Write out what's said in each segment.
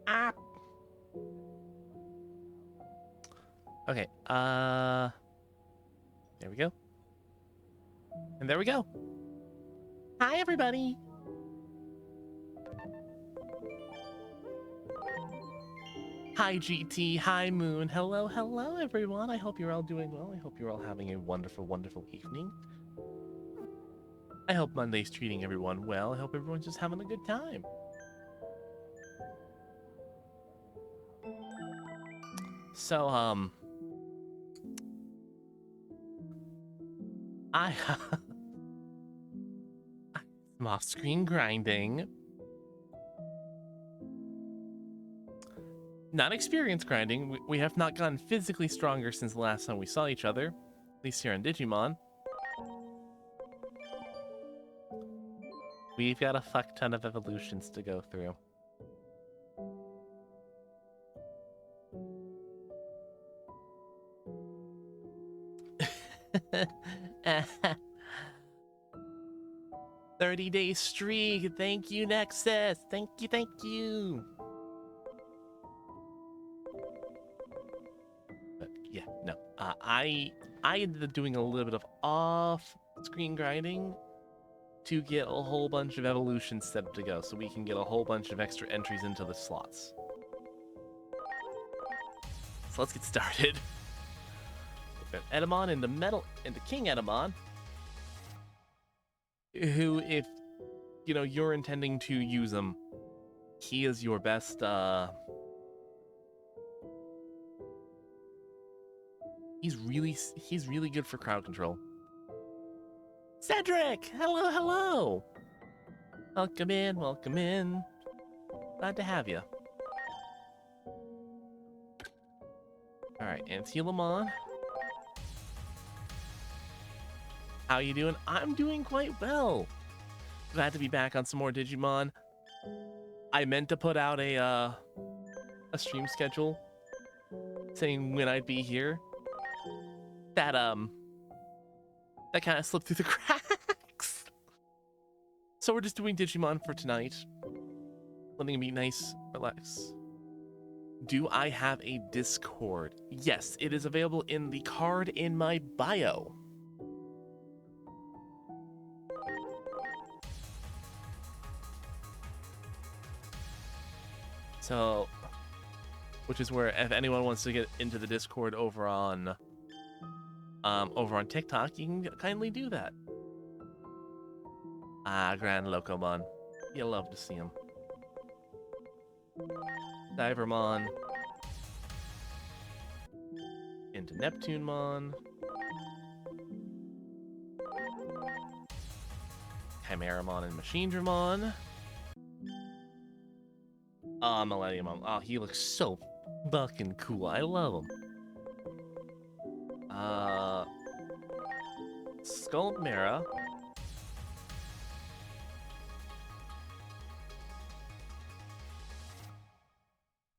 Ah. Okay, there we go. And there we go. Hi, everybody. Hi, GT. Hi, Moon. Hello, hello, everyone. I hope you're all doing well. I hope you're all having a wonderful, wonderful evening. I hope Monday's treating everyone well. I hope everyone's just having a good time. So, I'm off-screen grinding. Not experience grinding. We have not gotten physically stronger since the last time we saw each other. At least here on Digimon. We've got a fuck ton of evolutions to go through. 30-day streak. Thank you, Nexus. Thank you, thank you. But yeah, no. I ended up doing a little bit of off-screen grinding to get a whole bunch of evolutions set up to go, so we can get a whole bunch of extra entries into the slots. So let's get started. We've got Edamon and the King Edamon, who, if you're intending to use him, he is your best he's really good for crowd control. Cedric, hello, hello. Welcome in, welcome in. Glad to have you. All right, Antilamon. How you doing? I'm doing quite well. Glad to be back on some more Digimon. I meant to put out a stream schedule saying when I'd be here. That kind of slipped through the cracks. So we're just doing Digimon for tonight. Letting it be nice, relax. Do I have a Discord? Yes, it is available in the card in my bio. So, which is where if anyone wants to get into the Discord over on TikTok, you can kindly do that. Ah, Grand Locomon. You love to see him. Divermon. Into Neptunemon. Chimeramon and Machinedramon. Ah, Millenniumon. Oh, he looks so fucking cool. I love him. Skullmera.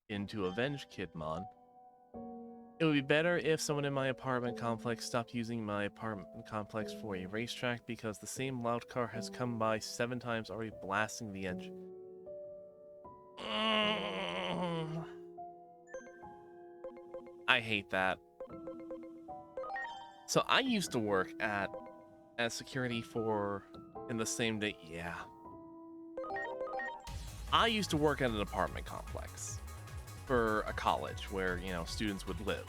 Into Avenge Kidmon. It would be better if someone in my apartment complex stopped using my apartment complex for a racetrack because the same loud car has come by 7 times already blasting the edge. I hate that. So I used to work as security in the same day. Yeah. I used to work at an apartment complex for a college where, students would live.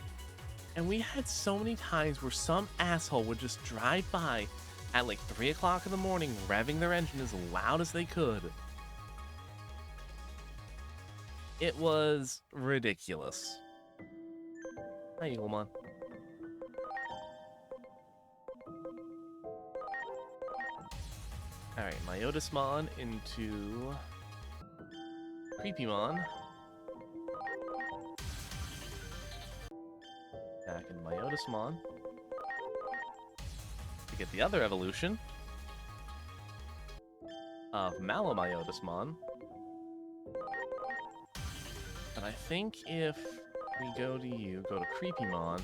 And we had so many times where some asshole would just drive by at like 3 o'clock in the morning, revving their engine as loud as they could. It was ridiculous. Hi, Eaglemon. Alright, Myotismon into Creepymon. Back in Myotismon. To get the other evolution of Malomyotismon. But I think if we go to you, go to Creepymon.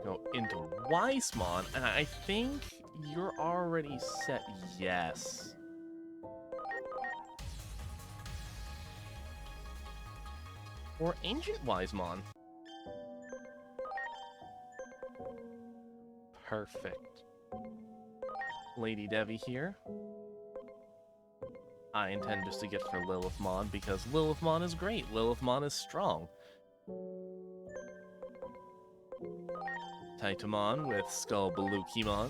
Go into Weissmon, and I think you're already set yes. Or Ancient Weissmon. Perfect. Lady Devi here. I intend just to get for Lilithmon because Lilithmon is great. Lilithmon is strong. Titamon with Skullbalukimon.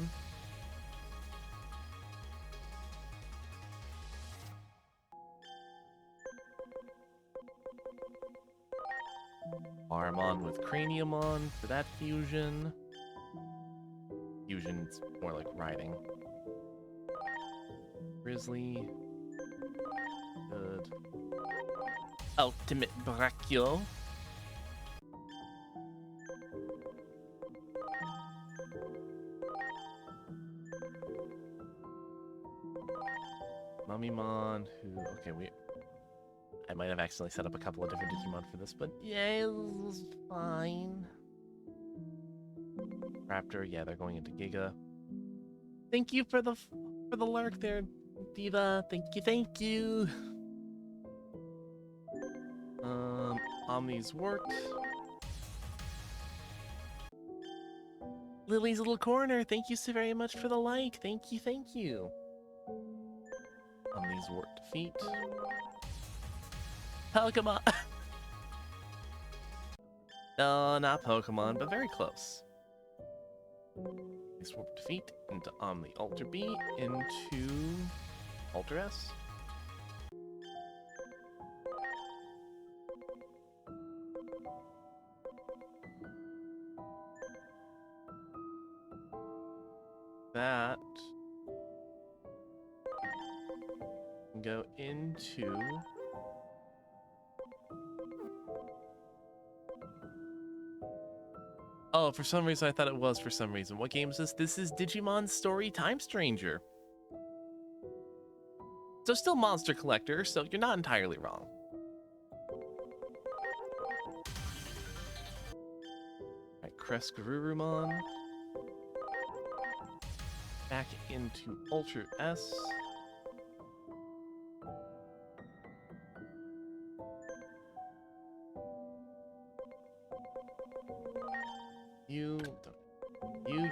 Armon with Craniumon for that fusion. Fusion's more like riding. Grizzly. Good. Ultimate Brachio. Mummymon, I might have accidentally set up a couple of different Digimon for this, but yeah, it was fine. Raptor, yeah, they're going into Giga. Thank you for the lurk there, Diva. Thank you. Omni's worked. Lily's Little Corner, thank you so very much for the like. Thank you. Omni's worked defeat. Pokemon. No, not Pokemon, but very close. Omni's worked defeat into Omni Ultra B into Ultra S. That can go into oh, for some reason I thought it was for some reason. What game is this? This is Digimon Story Time Stranger. So still Monster Collector, so you're not entirely wrong. Alright, Kresgarurumon. Back into Ultra S. You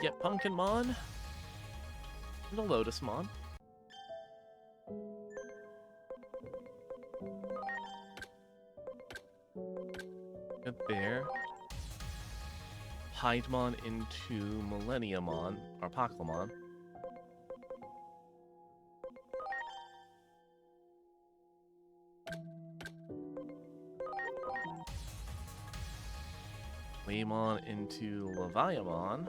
get Pumpkinmon. And a Lotusmon. Good there. Piedmon into Millenniumon, or Pokemon. Waymon into Leviamon.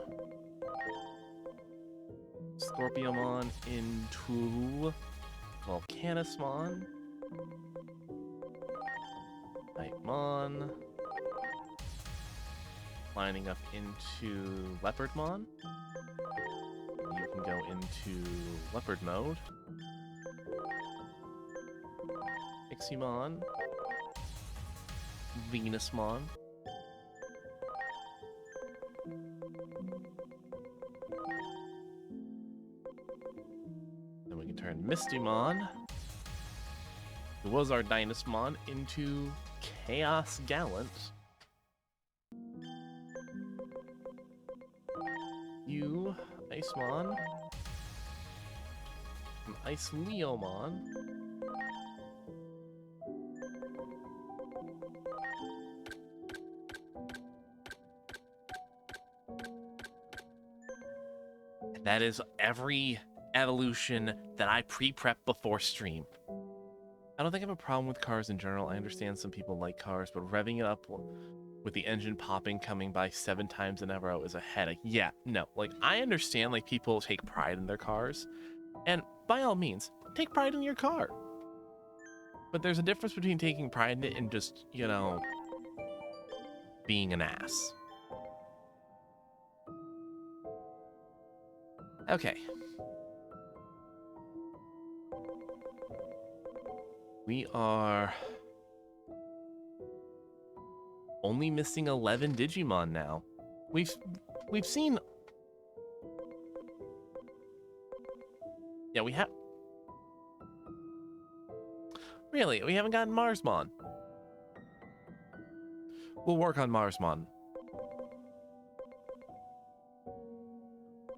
Scorpiomon into Volcanismon. Nightmon. Lining up into Leopardmon. You can go into Leopard mode. Piximon. Venusmon. Then we can turn Mistymon, who was our Dynasmon, into Chaos Gallant. You, Icemon. An Ice Leomon. That is every evolution that I pre-prep before stream. I don't think I have a problem with cars in general. I understand some people like cars, but revving it up with the engine popping coming by 7 times an hour is a headache. Yeah, no. Like, I understand, like, people take pride in their cars. And by all means, take pride in your car. But there's a difference between taking pride in it and just, you know, being an ass. Okay. We are only missing 11 Digimon now. We've seen... Yeah, we have... Really? We haven't gotten Marsmon. We'll work on Marsmon.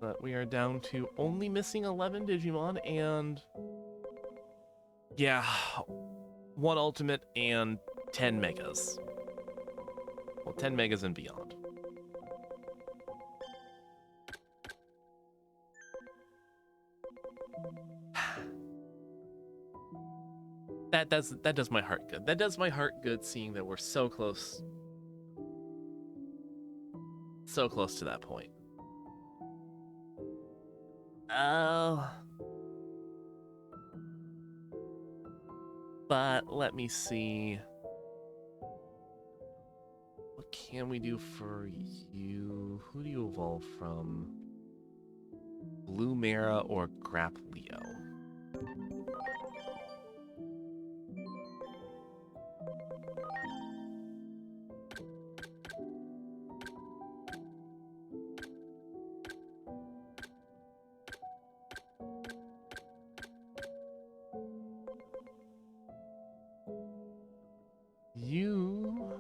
But we are down to only missing 11 Digimon and... Yeah, 1 Ultimate and 10 Megas. Well, 10 Megas and beyond. That does my heart good. That does my heart good seeing that we're so close. So close to that point. But let me see. What can we do for you? Who do you evolve from? Blue Mara or Grapleo? You...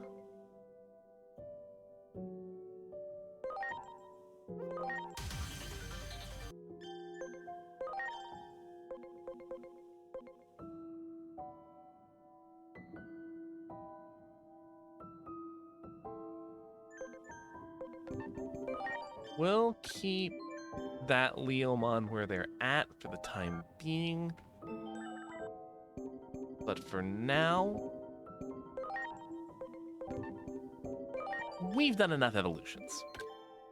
We'll keep that Leomon where they're at for the time being. But for now, we've done enough evolutions.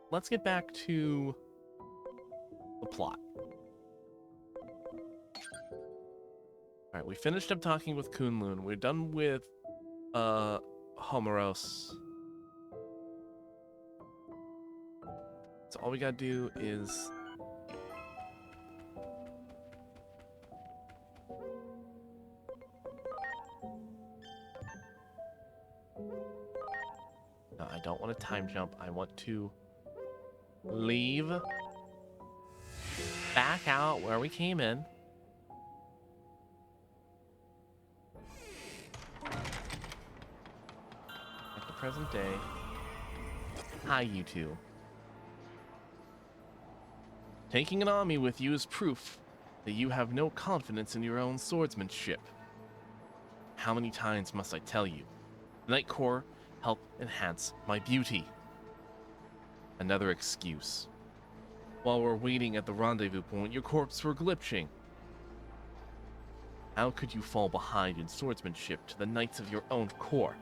Let's get back to the plot. Alright, we finished up talking with Kunlun. We're done with Homeros. So all we gotta do is... No, I don't want to time jump. I want to leave back out where we came in. At the present day. Hi, you two. Taking an army with you is proof that you have no confidence in your own swordsmanship. How many times must I tell you? The Night Corps help enhance my beauty. Another excuse. While we're waiting at the rendezvous point, your corps were glitching. How could you fall behind in swordsmanship to the knights of your own corps?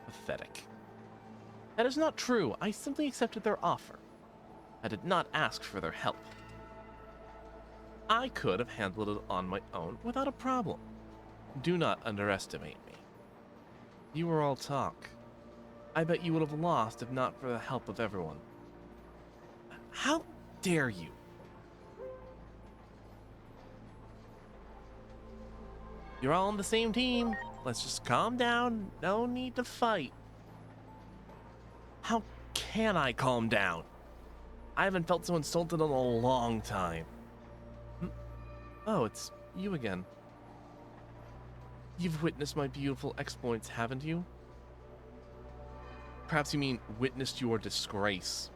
Pathetic. That is not true. I simply accepted their offer. I did not ask for their help. I could have handled it on my own without a problem. Do not underestimate me. You were all talk. I bet you would have lost if not for the help of everyone. How dare you? You're all on the same team. Let's just calm down. No need to fight. How can I calm down? I haven't felt so insulted in a long time. Oh, it's you again. You've witnessed my beautiful exploits, haven't you? Perhaps you mean witnessed your disgrace.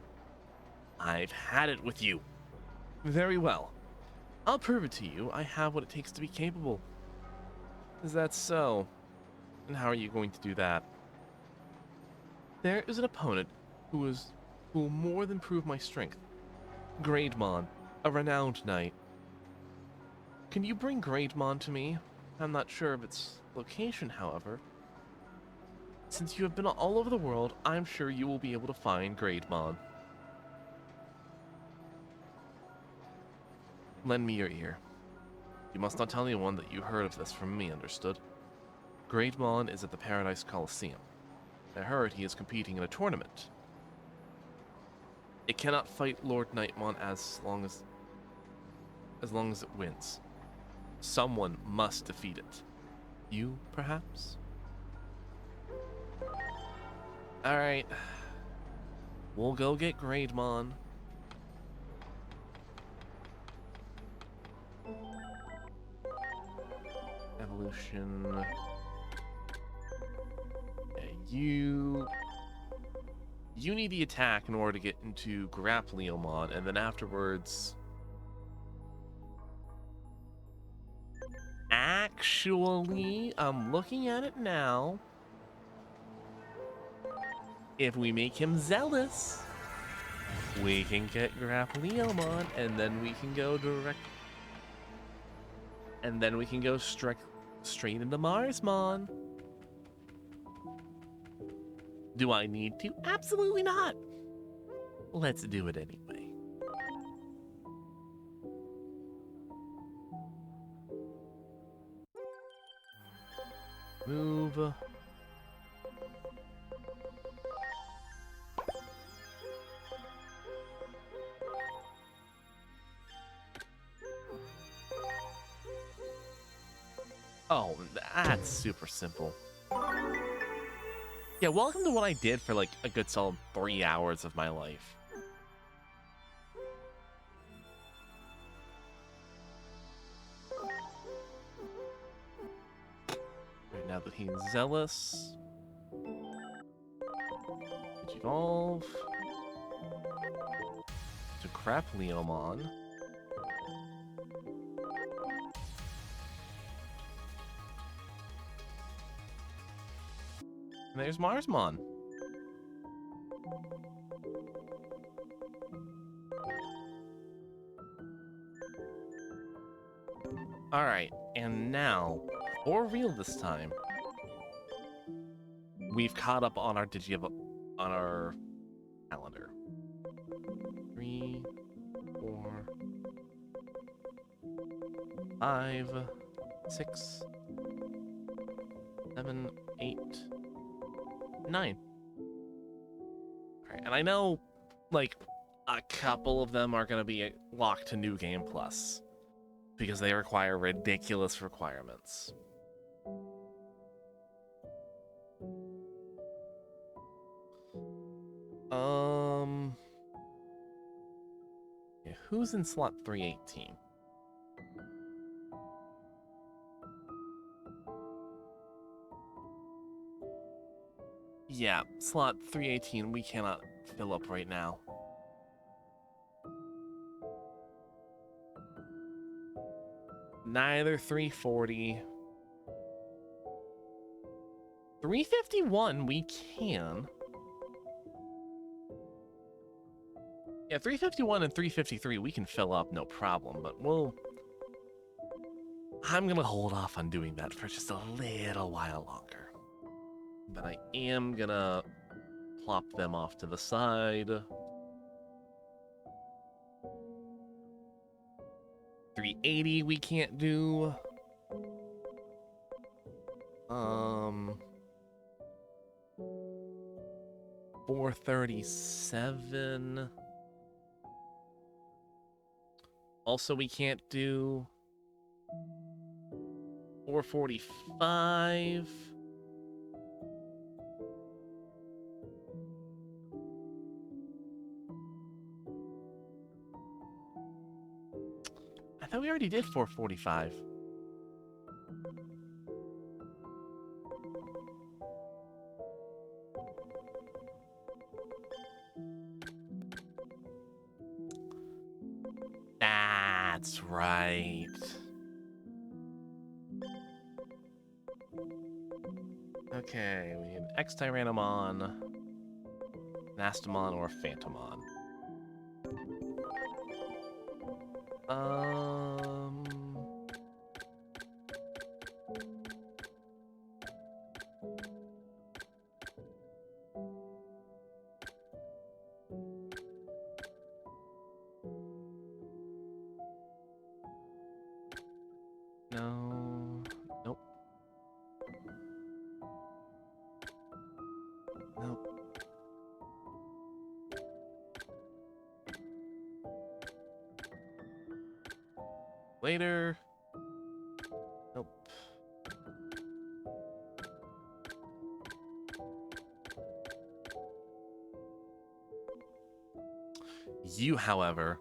I've had it with you. Very well. I'll prove it to you. I have what it takes to be capable. Is that so? And how are you going to do that? There is an opponent who will more than prove my strength. Greydmon, a renowned knight. Can you bring Greydmon to me? I'm not sure of its location, however. Since you have been all over the world, I'm sure you will be able to find Greydmon. Lend me your ear. You must not tell anyone that you heard of this from me, understood? Greydmon is at the Paradise Coliseum. I heard he is competing in a tournament. It cannot fight Lord Nightmon as long as it wins. Someone must defeat it. You, perhaps? Alright. We'll go get Greydmon. Evolution. Yeah, you need the attack in order to get into Grapleomon, and then afterwards... Actually, I'm looking at it now. If we make him zealous, we can get Grapleomon, and then we can go direct... And then we can go straight into Marsmon. Do I need to? Absolutely not. Let's do it anyway. Move. Oh, that's super simple. Yeah, welcome to what I did for like a good solid 3 hours of my life. Right, now that he's zealous, evolve to Grapleomon. And there's Marsmon. Alright, and now, for real this time, we've caught up on our on our calendar. 3, 4, 5, 6, 7, 8, 9. Alright, and I know, like, a couple of them are going to be locked to New Game Plus, because they require ridiculous requirements. Yeah, who's in slot 318? Yeah, slot 318 we cannot fill up right now. neither 340. 351 we can. Yeah, 351 and 353 we can fill up, no problem, but I'm gonna hold off on doing that for just a little while longer. But I am gonna plop them off to the side. 380 we can't do. 437. Also, we can't do 445. I thought we already did 445. That's right. Okay, we need X-Tyrannomon, Nastamon, or Phantomon. No. Nope. Nope. Later. Nope. You, however,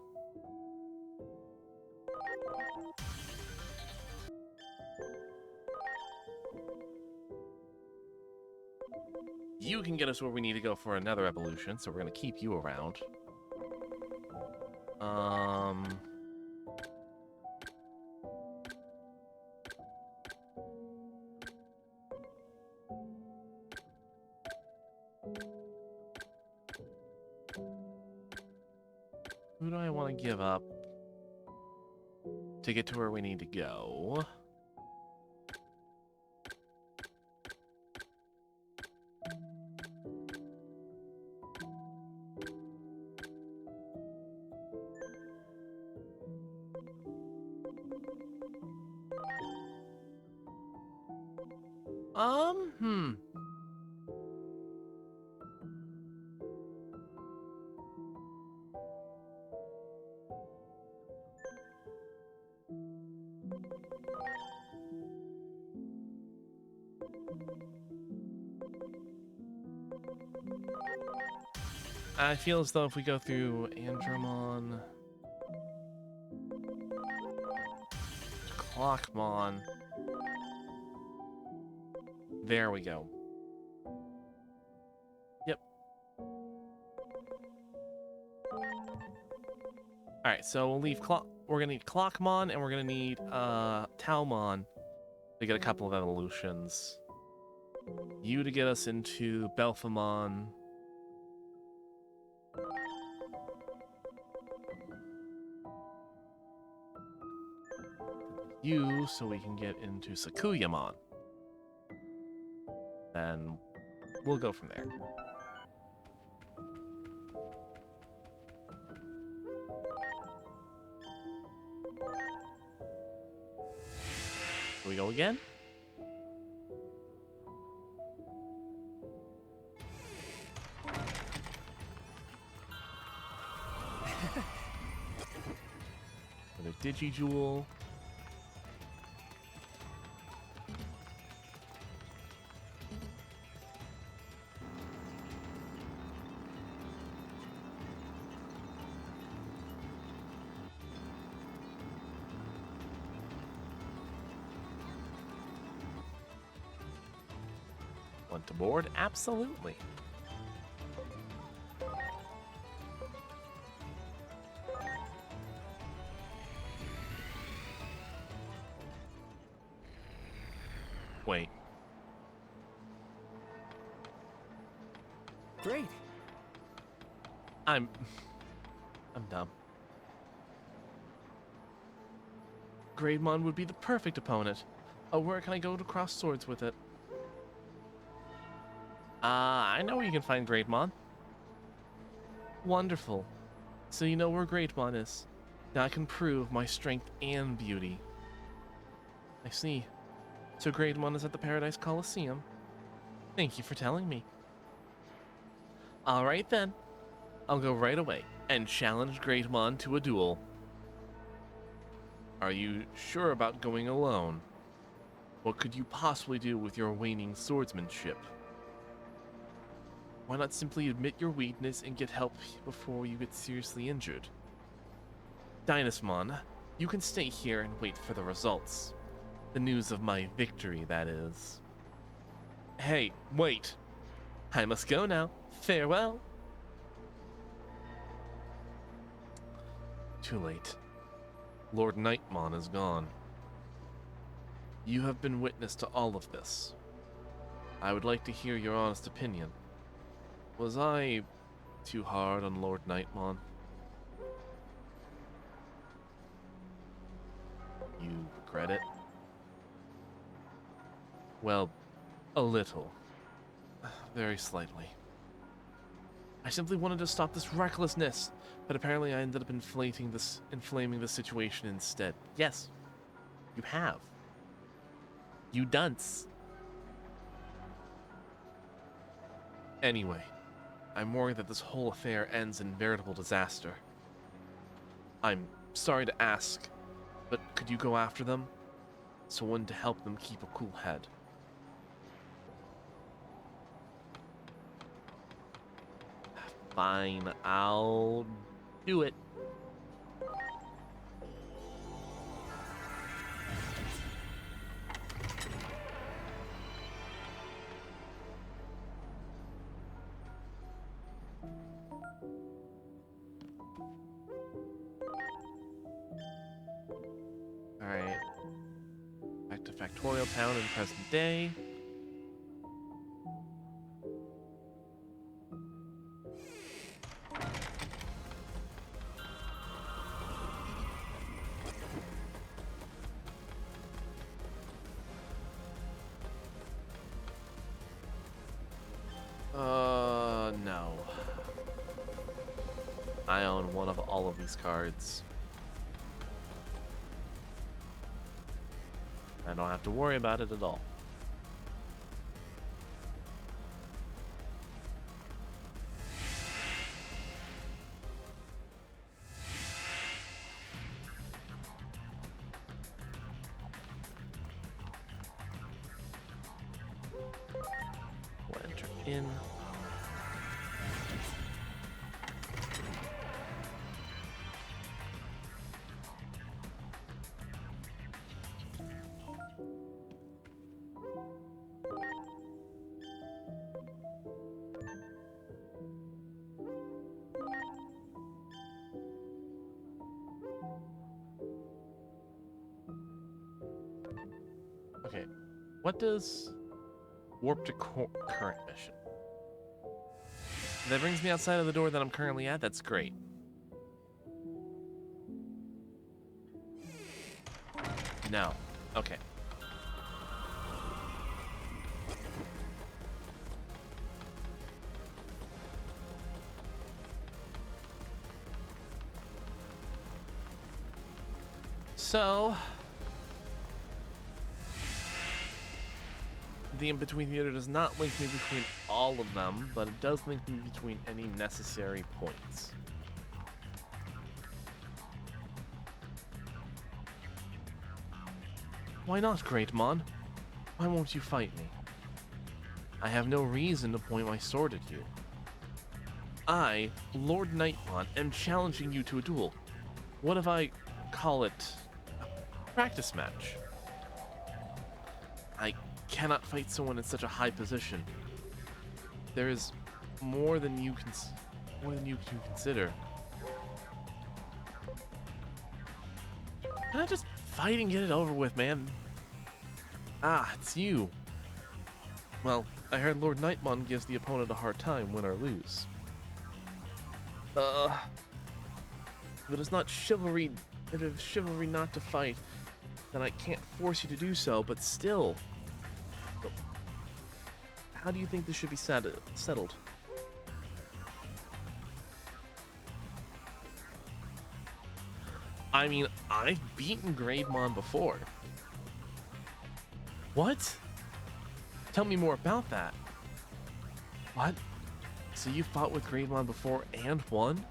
you can get us where we need to go for another evolution, so we're gonna keep you around. Who do I want to give up to get to where we need to go? Hmm. I feel as though if we go through Andromon, Clockmon, there we go. Yep. Alright, so we'll leave we're gonna need Clockmon and we're gonna need Talmon to get a couple of evolutions. You to get us into Belphamon. You so we can get into Sakuyamon. Then we'll go from there. Here we go again. Another Digijewel. Want to board? Absolutely. Wait. Great. I'm dumb. Greymon would be the perfect opponent. Oh, where can I go to cross swords with it? I know where you can find Greymon. Wonderful. So you know where Greymon is. Now I can prove my strength and beauty. I see. So Greymon is at the Paradise Coliseum. Thank you for telling me. Alright then. I'll go right away and challenge Greymon to a duel. Are you sure about going alone? What could you possibly do with your waning swordsmanship? Why not simply admit your weakness and get help before you get seriously injured? Dynasmon, you can stay here and wait for the results. The news of my victory, that is. Hey, wait. I must go now. Farewell. Too late. Lord Nightmon is gone. You have been witness to all of this. I would like to hear your honest opinion. Was I too hard on Lord Nightmon? You regret it? Well, a little. Very slightly. I simply wanted to stop this recklessness, but apparently I ended up inflaming the situation instead. Yes, you have. You dunce. Anyway, I'm worried that this whole affair ends in veritable disaster. I'm sorry to ask, but could you go after them? Someone to help them keep a cool head. Fine, I'll do it. Alright. Back to Factorial Town in present day. No. I own one of all of these cards. I don't have to worry about it at all. We'll enter in. Okay, what does warp to current mission? That brings me outside of the door that I'm currently at. That's great. No. Okay. So, the in-between theater does not link me between all of them, but it does link me between any necessary points. Why not, Greatmon? Why won't you fight me? I have no reason to point my sword at you. I, Lord Nightmon, am challenging you to a duel. What if I call it a practice match? I cannot fight someone in such a high position. There is more than you can consider. Can I just fight and get it over with, man? Ah, it's you. Well, I heard Lord Nightmon gives the opponent a hard time, win or lose. If it is not chivalry, if it is chivalry not to fight, then I can't force you to do so, but still. How do you think this should be settled? I mean, I've beaten Greymon before. What? Tell me more about that. What? So you fought with Greymon before and won?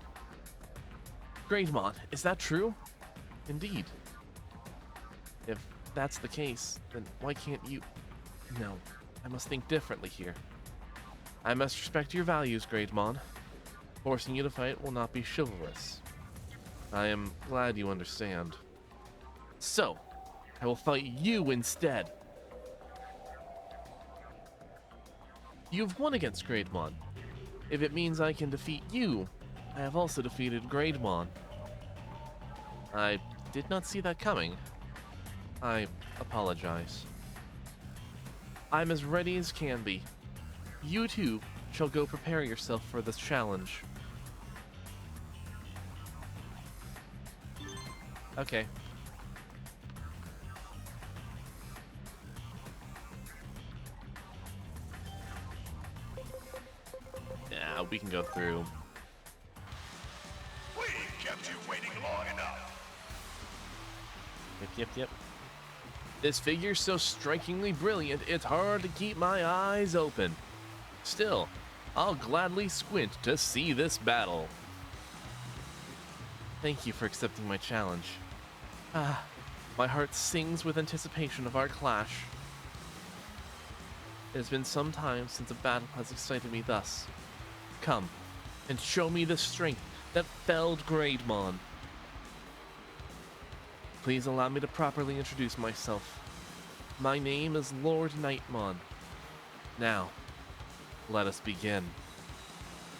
Greymon, is that true? Indeed. If that's the case, then why can't you... No, I must think differently here. I must respect your values, Greymon. Forcing you to fight will not be chivalrous. I am glad you understand. So, I will fight you instead. You've won against Greymon. If it means I can defeat you, I have also defeated Greymon. I did not see that coming. I apologize. I'm as ready as can be. You too shall go prepare yourself for this challenge. Okay. Yeah, we can go through. We kept you waiting long enough. Yep. This figure's so strikingly brilliant, it's hard to keep my eyes open. Still, I'll gladly squint to see this battle. Thank you for accepting my challenge. My heart sings with anticipation of our clash. It has been some time since a battle has excited me thus. Come, and show me the strength that felled Greymon. Please allow me to properly introduce myself. My name is Lord Nightmon. Now, let us begin.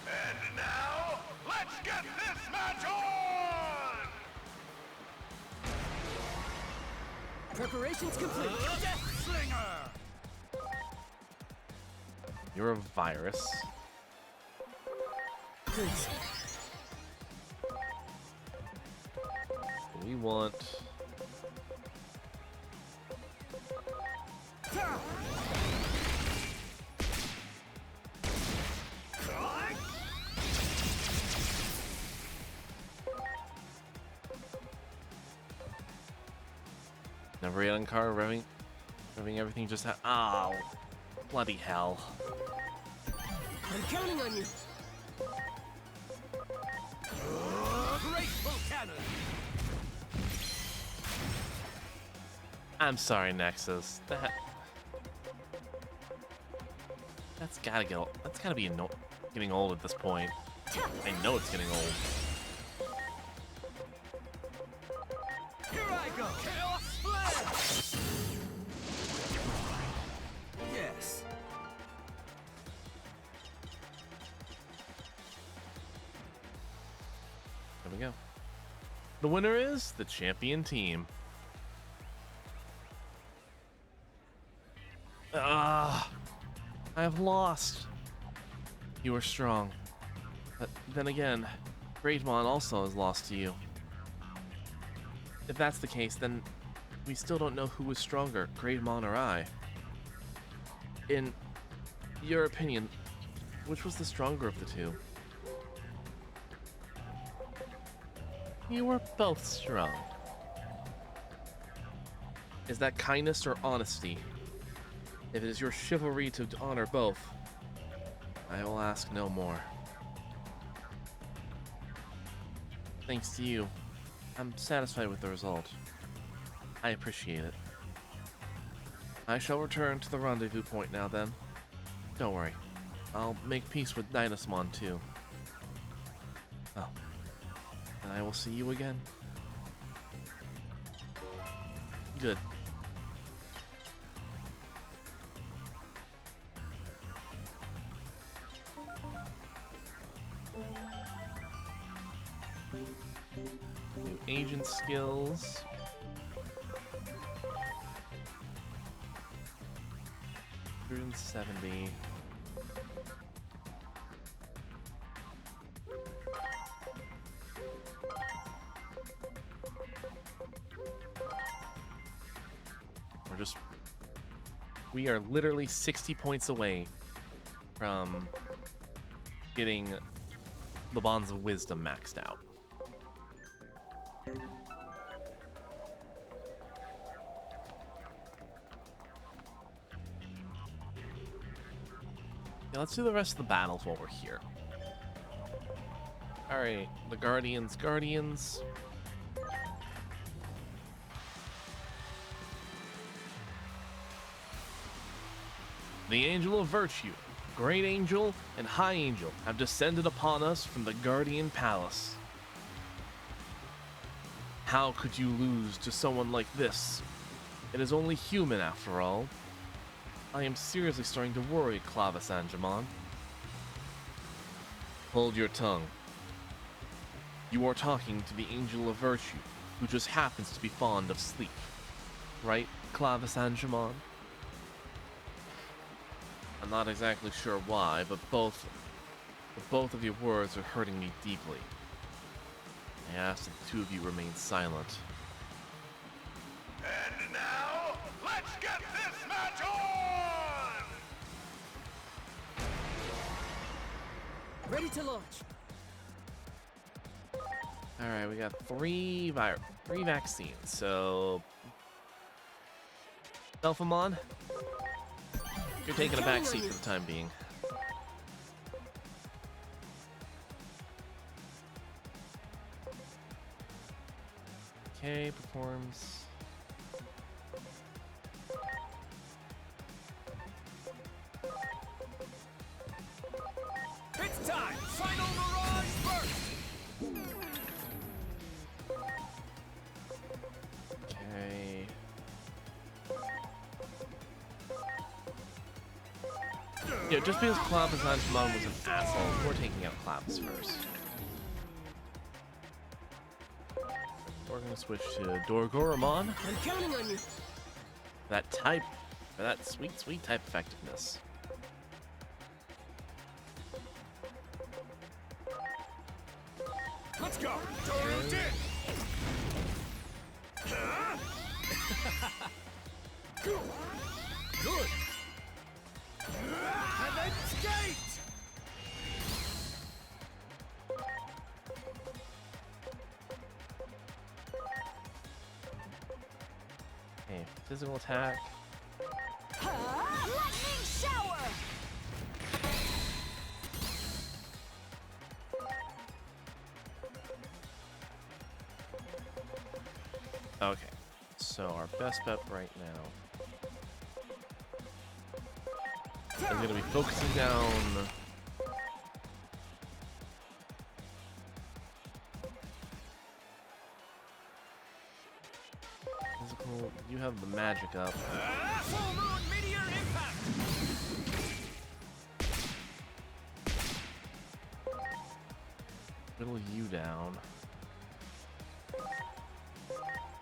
And now, let's get this match on! Preparations complete. Death Slinger! You're a virus. Please. We want... Never yet on car, revving everything just oh, bloody hell. I'm counting on you. Graceful cannon! I'm sorry, Nexus. That's gotta be getting old at this point. I know it's getting old. Here I go! Chaos Flare! Yes. There we go. The winner is the champion team. I have lost. You are strong. But then again, Greymon also has lost to you. If that's the case, then we still don't know who was stronger, Greymon or I. In your opinion, which was the stronger of the two? You were both strong. Is that kindness or honesty? If it is your chivalry to honor both, I will ask no more. Thanks to you, I'm satisfied with the result. I appreciate it. I shall return to the rendezvous point now then. Don't worry, I'll make peace with Dynasmon too. Oh, and I will see you again. Good. New agent skills. 170. We are literally 60 points away from getting the Bonds of Wisdom maxed out. Yeah, let's do the rest of the battles while we're here. Alright, the Guardians. The Angel of Virtue, Great Angel, and High Angel have descended upon us from the Guardian Palace. How could you lose to someone like this? It is only human after all. I am seriously starting to worry, Clavis Angemon. Hold your tongue. You are talking to the Angel of Virtue, who just happens to be fond of sleep. Right, Clavis Angemon? I'm not exactly sure why, but both of your words are hurting me deeply. I ask that the two of you remain silent. And now, let's get this match on! Ready to launch. Alright, we got three vaccines, so... Belphamon, you're taking a back seat for the time being. Okay, performs. It's time! Final Mirage burst! Okay. Yeah, just because Clavis Angemon was an asshole, we're taking out Clavis first. We're gonna switch to Dorgoramon. I'm counting on you. That type, for that sweet, sweet type effectiveness. Let's go! Doru Din! Good! And then skate! Okay, physical attack. Lightning shower. Okay, so our best bet right now is going to be focusing down physical. You have the magic up. Full Moon Meteor Impact! Whittle you down.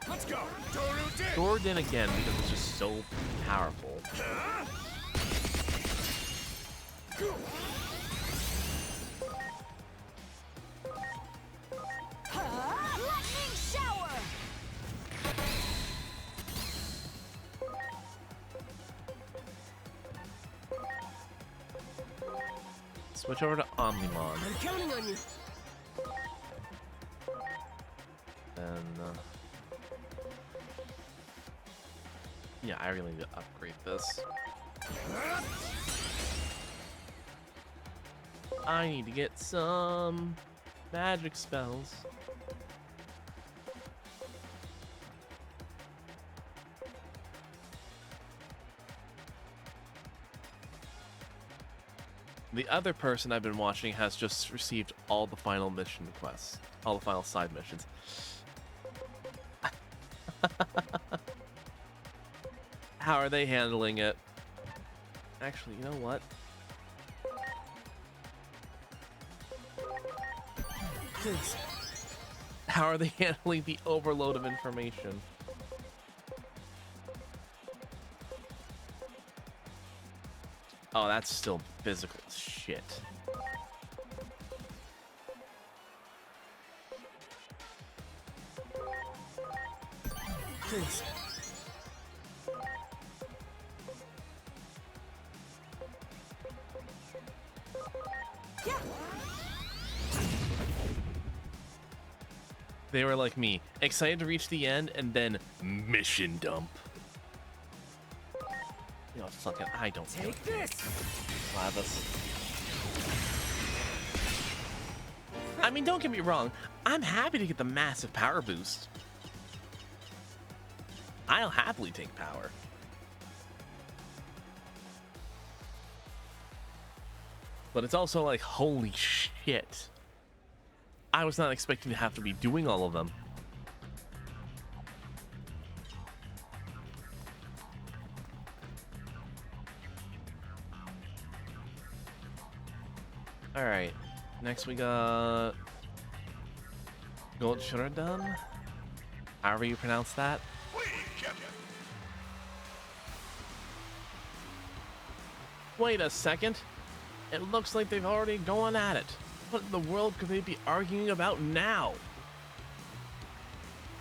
Let's go! Doru Din! Gordon again because it's just so powerful. Lightning shower. Switch over to Omnimon. I'm counting on you. And yeah, I really need to upgrade this. I need to get some magic spells. The other person I've been watching has just received all the final mission quests, all the final side missions. How are they handling it? Actually, you know what? Please. How are they handling the overload of information? Oh, that's still physical as shit. Please. Yeah. They were like me, excited to reach the end and then mission dump. You know, fucking, I don't Take this. Lavis. I mean, don't get me wrong. I'm happy to get the massive power boost. I'll happily take power. But it's also like, holy shit. I was not expecting to have to be doing all of them. Alright. Next we got Gold Shuridan. However you pronounce that. Please, Captain. Wait a second. It looks like they've already gone at it. What in the world could they be arguing about now?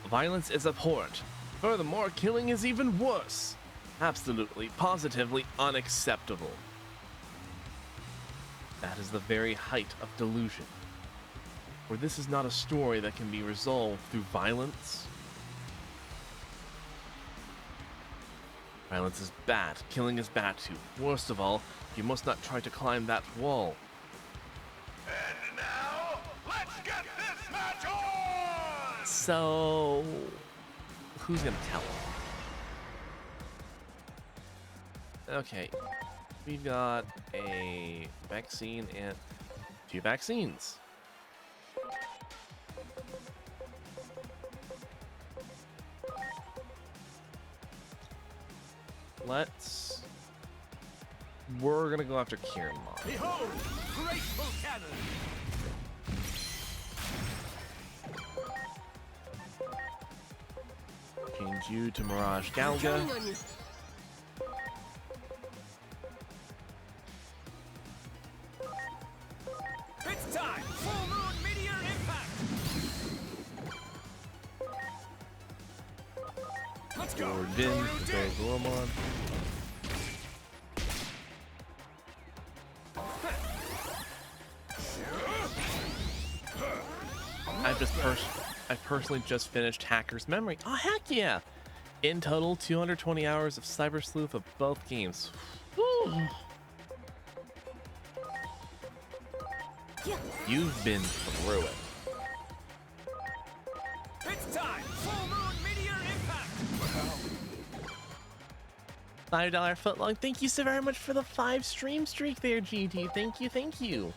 Violence is abhorrent. Furthermore, killing is even worse. Absolutely, positively unacceptable. That is the very height of delusion. For this is not a story that can be resolved through violence. Violence is bad. Killing is bad too. Worst of all, you must not try to climb that wall. And now, let's get this match on! So, who's gonna tell him? Okay, we've got a vaccine and 2 vaccines. We're gonna go after Kiranmon. Behold, graceful cannon! Change you to Mirage Galga. Counting on you. It's time! Full moon meteor impact! Let's go! Or Din, prepare Gormon. I personally just finished Hacker's Memory. Oh, heck yeah! In total, 220 hours of Cyber Sleuth of both games. Whew. Yeah. You've been through it. It's time! Full moon meteor impact! $5 footlong. Thank you so very much for the 5 stream streak there, GT. Thank you, thank you.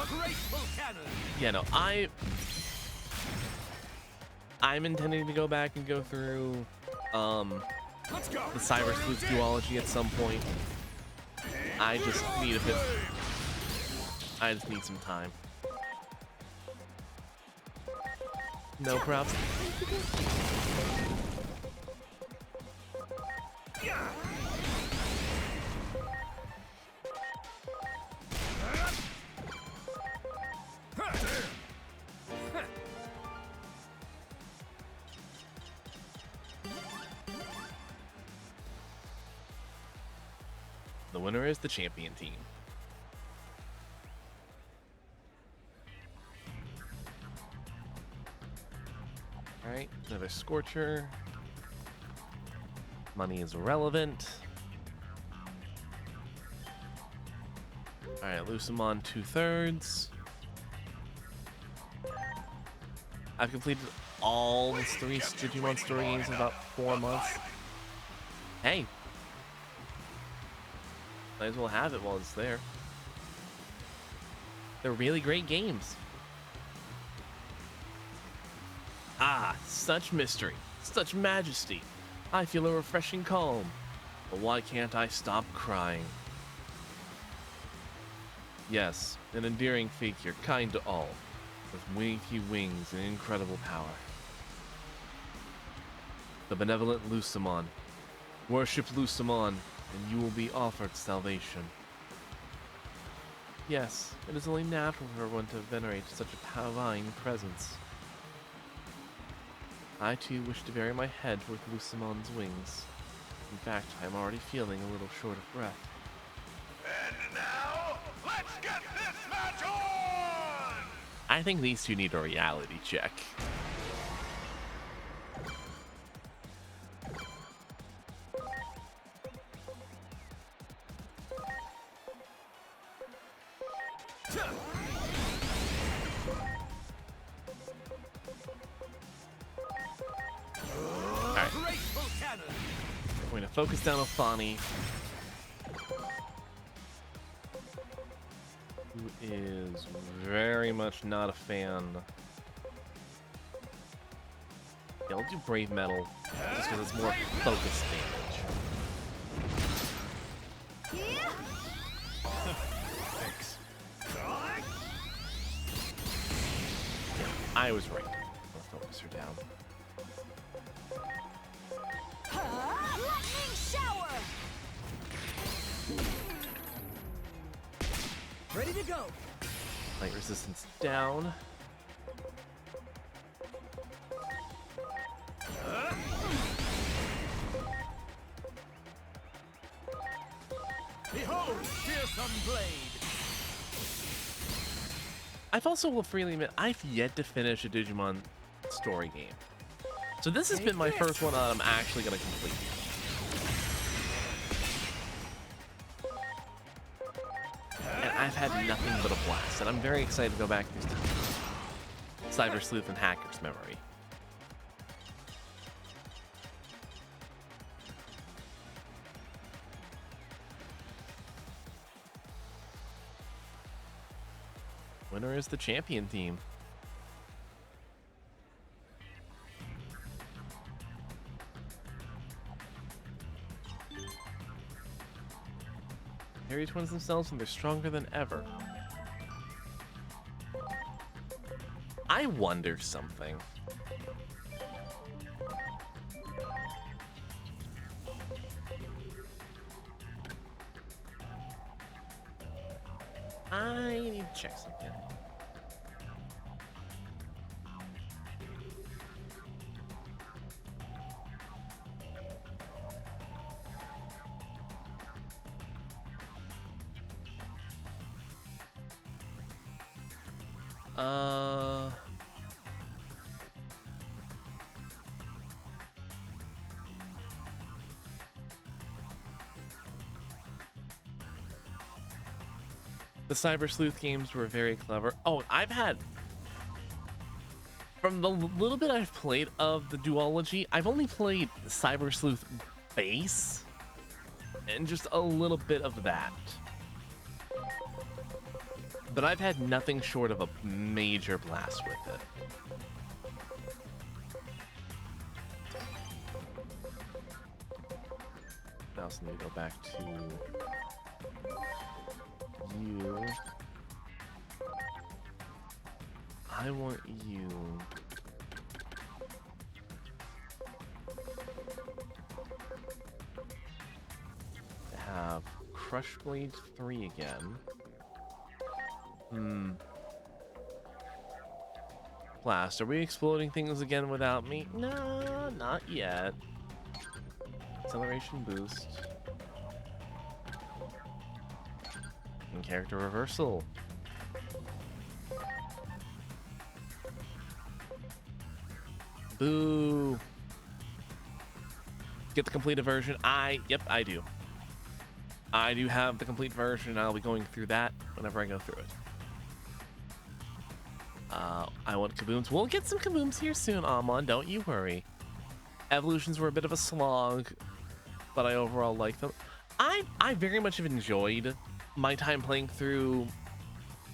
Graceful cannon! Yeah, no, I'm intending to go back and go through Let's go! the Cyber Sleuth duology at some point. I just need a bit. I just need some time. No props. The winner is the champion team. Alright, another Scorcher. Money is irrelevant. Alright, Lucamon 2/3. I've completed all the 3 Digimon story games in about 4 months. Hey! Might as well have it while it's there. They're really great games. Ah, such mystery, such majesty. I feel a refreshing calm. But why can't I stop crying? Yes, an endearing figure, kind to all, with weighty wings and incredible power. The benevolent Lucamon. Worship Lucamon, and you will be offered salvation. Yes, it is only natural for one to venerate such a divine presence. I too wish to bury my head with Lucimon's wings. In fact, I am already feeling a little short of breath. And now, let's get this match on! I think these two need a reality check. We're going to focus down on Fani, who is very much not a fan. Yeah, I'll do Brave Metal, just because it's more focus damage. Yeah. Thanks. Yeah, I was right. I'll focus her down. Lightning shower. Ready to go. Light resistance down. Behold, fearsome blade! I've also will freely admit I've yet to finish a Digimon story game. So this has been my first one that I'm actually going to complete. And I've had nothing but a blast, and I'm very excited to go back through Cyber Sleuth and Hacker's Memory. Winner is the champion team. Harry twins themselves and they're stronger than ever. I wonder something. I need to check something. The Cyber Sleuth games were very clever. Oh, I've had, from the little bit I've played of the duology, I've only played Cyber Sleuth base and just a little bit of that. But I've had nothing short of a major blast with it. I also need to go back to you. I want you to have Crush Blade 3 again. Blast, are we exploding things again without me? No, not yet. Acceleration boost. And character reversal. Boo. Get the completed version. Yep, I do. I do have the complete version, and I'll be going through that whenever I go through it. I want kabooms. We'll get some kabooms here soon, Amon. Don't you worry. Evolutions were a bit of a slog, but I overall like them. I very much have enjoyed my time playing through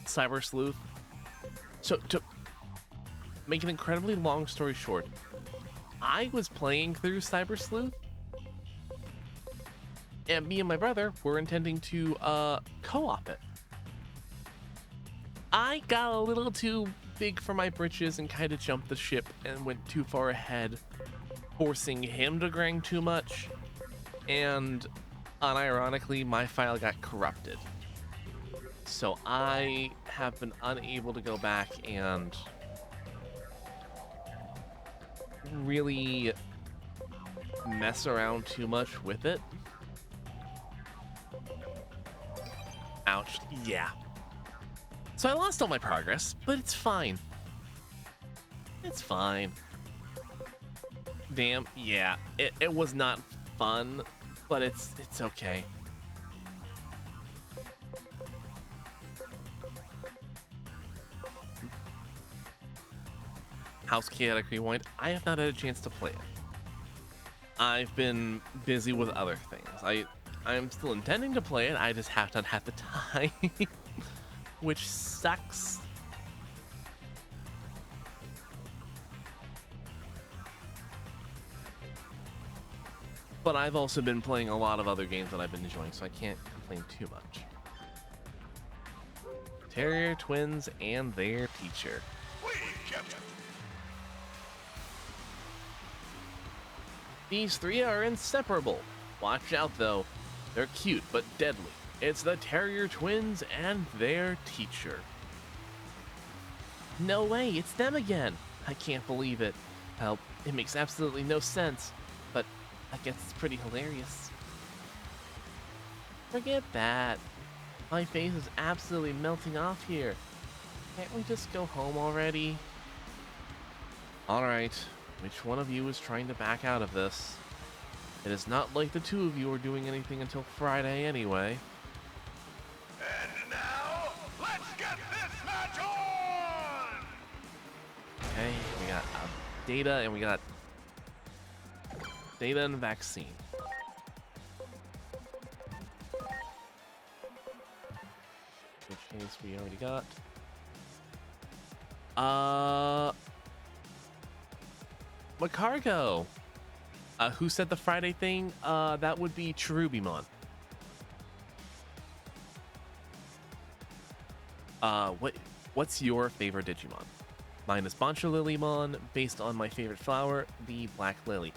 Cyber Sleuth. So to make an incredibly long story short, I was playing through Cyber Sleuth, and me and my brother were intending to co-op it. I got a little too big for my britches and kind of jumped the ship and went too far ahead, forcing him to grind too much, and unironically, my file got corrupted. So I have been unable to go back and really mess around too much with it. Ouch. Yeah. So I lost all my progress, but it's fine. It's fine. Damn, yeah. It was not fun, but it's okay. House Chaotic Rewind. I have not had a chance to play it. I've been busy with other things. I'm still intending to play it. I just have not had the time, which sucks. But I've also been playing a lot of other games that I've been enjoying, so I can't complain too much. Terrier Twins and their teacher. We kept it. These three are inseparable. Watch out though, they're cute but deadly. It's the Terrier Twins and their teacher. No way, it's them again. I can't believe it. Well, it makes absolutely no sense, but I guess it's pretty hilarious. Forget that. My face is absolutely melting off here. Can't we just go home already? Alright, which one of you is trying to back out of this? It is not like the two of you are doing anything until Friday anyway. And now, let's get this match on! Okay, we got data and we got data and vaccine. Which case we already got. Macargo. Who said the Friday thing? That would be Cherubimon. What's your favorite Digimon? Mine is Bancho Lilymon, based on my favorite flower, the Black Lily.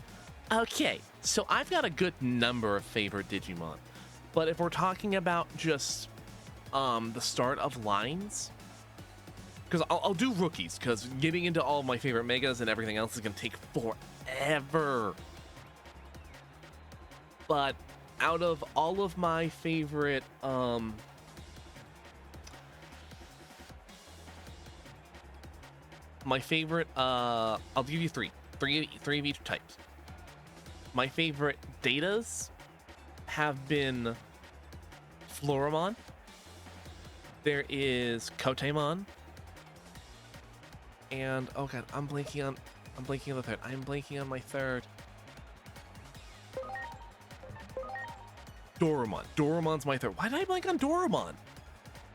Okay, so I've got a good number of favorite Digimon, but if we're talking about just the start of lines, because I'll do rookies, because getting into all of my favorite megas and everything else is going to take forever. But out of all of my favorite I'll give you three of each type. My favorite datas have been Floramon. There is Kotemon. And oh god, I'm blanking on the third. I'm blanking on my third. Doramon. Doramon's my third. Why did I blank on Doramon?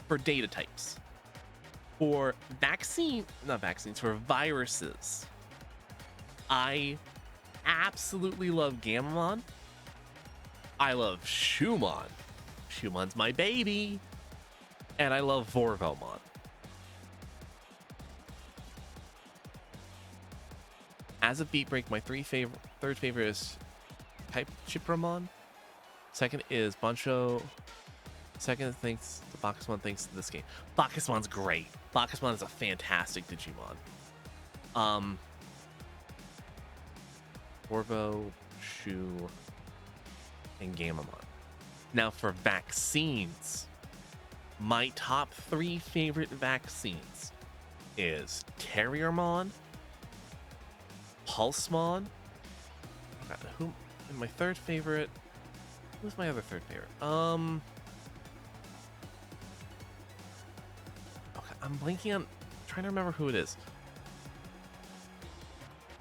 For data types. For for viruses. I absolutely love Gamamon. I love Shumon. Shumon's my baby. And I love Vorvelmon. As a beat break, my third favorite is Type Chipramon. Second is Bancho. Second thanks to Bacchusmon, thanks to this game. Bacchusmon's great. Bacchusmon is a fantastic Digimon. Orvo, Shu, and Gamamon. Now for vaccines, my top three favorite vaccines is Terriermon, Pulsemon. Who? And my third favorite. Who's my other third favorite? Okay, I'm blanking on. Trying to remember who it is.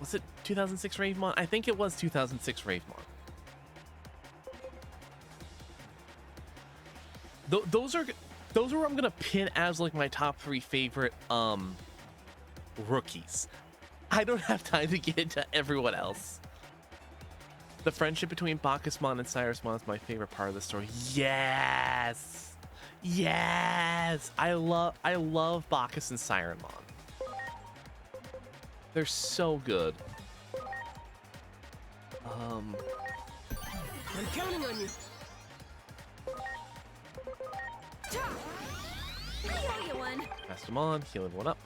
Was it 2006 Ravemon? I think it was 2006 Ravemon. Those are what I'm gonna pin as like my top three favorite rookies. I don't have time to get into everyone else. The friendship between Bacchusmon and Cyrusmon is my favorite part of the story. Yes, yes, I love Bacchus and Cyrusmon. They're so good. I'm counting on you. Ta! I owe you one. Mastamon, healing one up.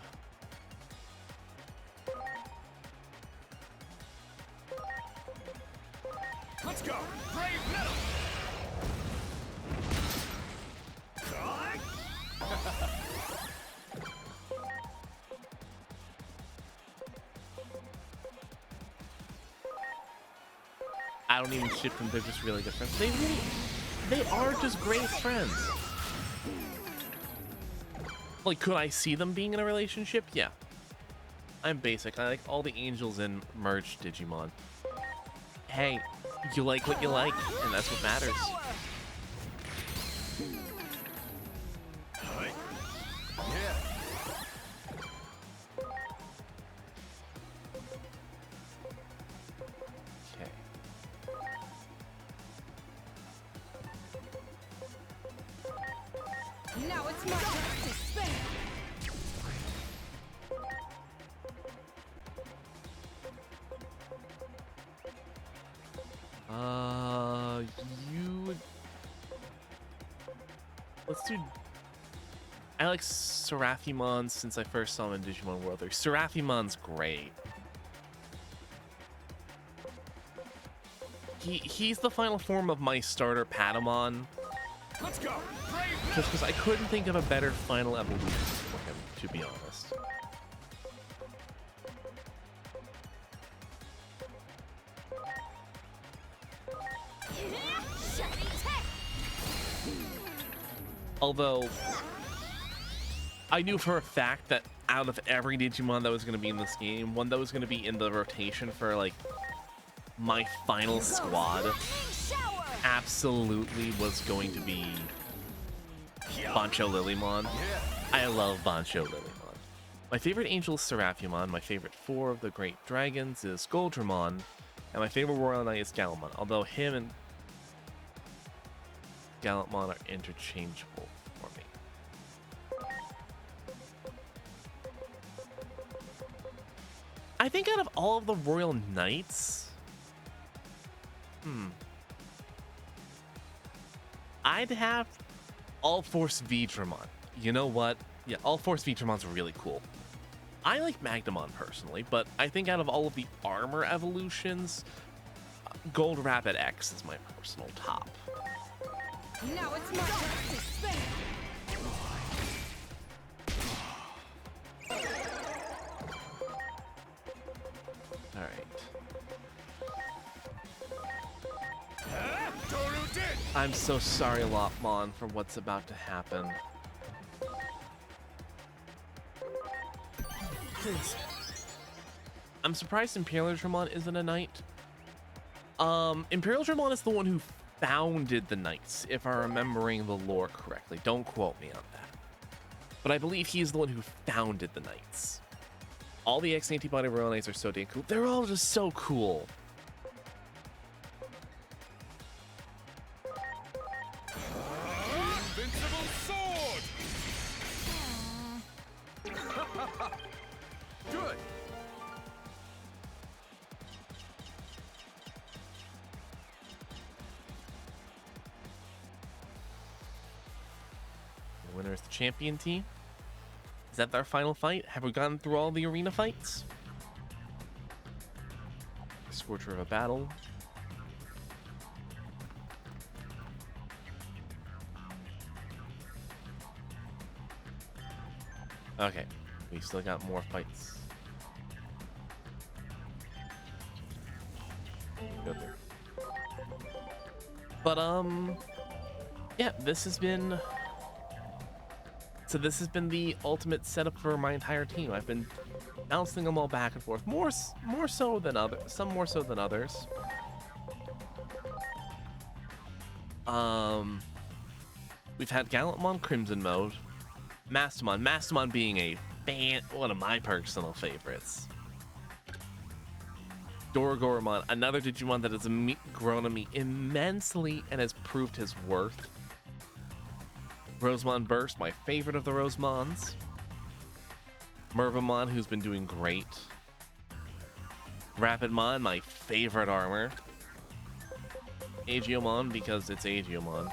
Let's go! Brave metal! I don't even ship them, they're just really good friends. They are just great friends. Like, could I see them being in a relationship? Yeah. I'm basic. I like all the angels in merged Digimon. Hey, you like what you like, and that's what matters. Okay. Now it's my turn to spin. You. Let's do. I like Seraphimon since I first saw him in Digimon World 3. Seraphimon's great. He's the final form of my starter Patamon. Let's go! Brave Just because I couldn't think of a better final evolution for him, to be honest. Although, I knew for a fact that out of every Digimon that was going to be in this game, one that was going to be in the rotation for, like, my final squad absolutely was going to be Bancho Lilymon. I love Bancho Lilymon. My favorite angel is Seraphimon. My favorite 4 of the Great Dragons is Goldramon. And my favorite Royal Knight is Gallantmon. Although him and Gallantmon are interchangeable for me. I think out of all of the Royal Knights, I'd have All Force Vidramon. You know what? Yeah, All Force Vidramon's really cool. I like Magnamon personally, but I think out of all of the armor evolutions, Gold Rapid X is my personal top. Now it's my turn to spin. All right. Toru did! I'm so sorry, Lopmon, for what's about to happen. I'm surprised Imperial Dramon isn't a knight. Imperial Dramon is the one who founded the knights, if I'm remembering the lore correctly. Don't quote me on that. But I believe he's the one who founded the knights. All the X-Antibody Royal Knights are so damn cool. They're all just so cool. Invincible sword! Good! The winner is the champion team. Is that our final fight? Have we gone through all the arena fights? Scorcher of a battle. Okay, we still got more fights. Go there. But yeah, this has been the ultimate setup for my entire team. I've been bouncing them all back and forth, more so than others, some more so than others. We've had Gallantmon Crimson mode, Mastamon being one of my personal favorites. Doragoromon, another Digimon that has grown on me immensely and has proved his worth. Rosemon Burst, my favorite of the Rosemons. Mervamon, who's been doing great. Rapidmon, my favorite armor. Aegiomon, because it's Aegiomon.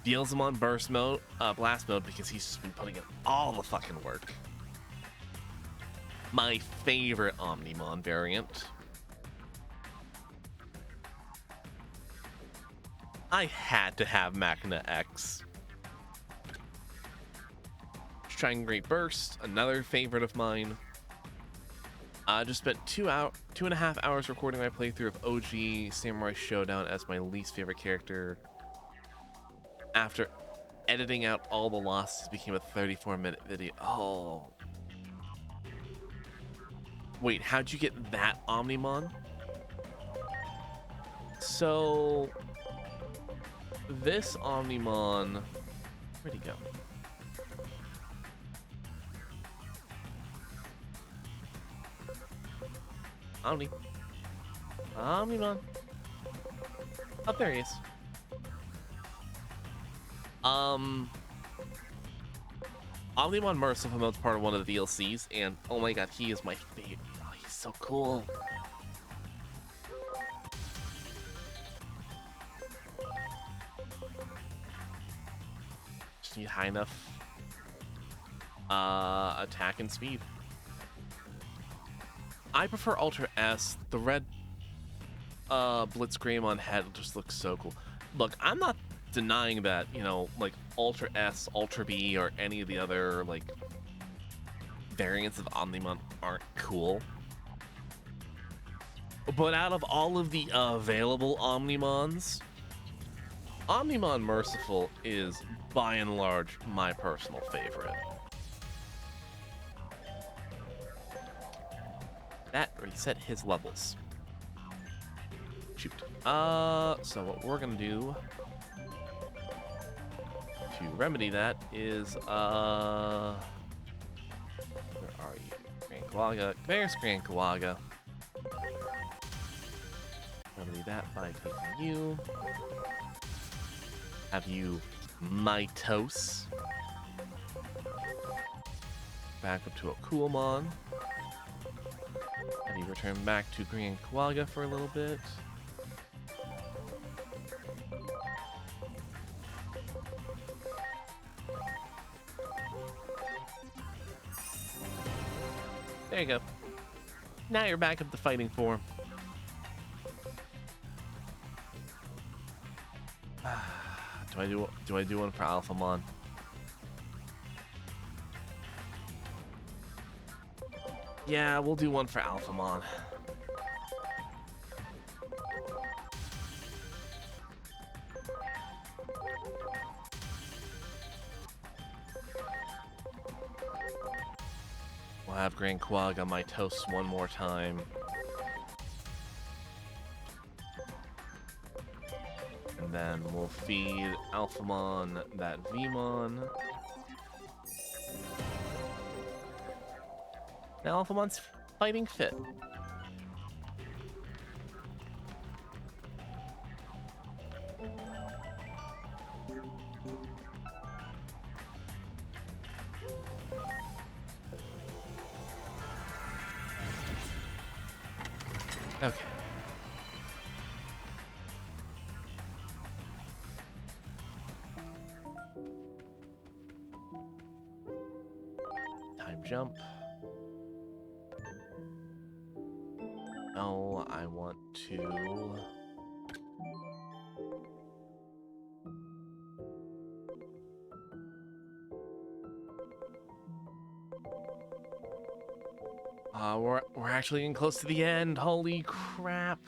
Beelzemon burst mode, blast mode, because he's just been putting in all the fucking work. My favorite Omnimon variant. I had to have Machina X. Great Burst, another favorite of mine. I just spent 2.5 hours recording my playthrough of OG Samurai Showdown as my least favorite character. After editing out all the losses, it became a 34-minute video. Oh. Wait, how'd you get that Omnimon? So, this Omnimon, where'd he go? Omnimon. Oh, there he is. Omnimon Merciful Mode's part of one of the DLCs, and oh my god, he is my favorite. Oh, he's so cool. Just need high enough attack and speed. I prefer Ultra S. The red Blitzgreymon head just looks so cool. Look, I'm not denying that, you know, like Ultra S, Ultra B, or any of the other like variants of Omnimon aren't cool. But out of all of the available Omnimons, Omnimon Merciful is by and large my personal favorite. That reset his levels. Shoot. So what we're gonna do to remedy that is, where are you? Grand Kawaga. There's Grand Kawaga. Remedy that by taking you. Have you Mitos. Back up to a Coolmon. And you return back to Grand Kawaga for a little bit. There you go. Now you're back up to fighting form. Do I do one for Alphamon? Yeah, we'll do one for Alphamon. We'll have Grand Quagga my toast one more time. And then we'll feed Alphamon that Vmon. Now Alphamon's fighting fit. Okay. Time jump. No, I want to... we're actually getting close to the end. Holy crap.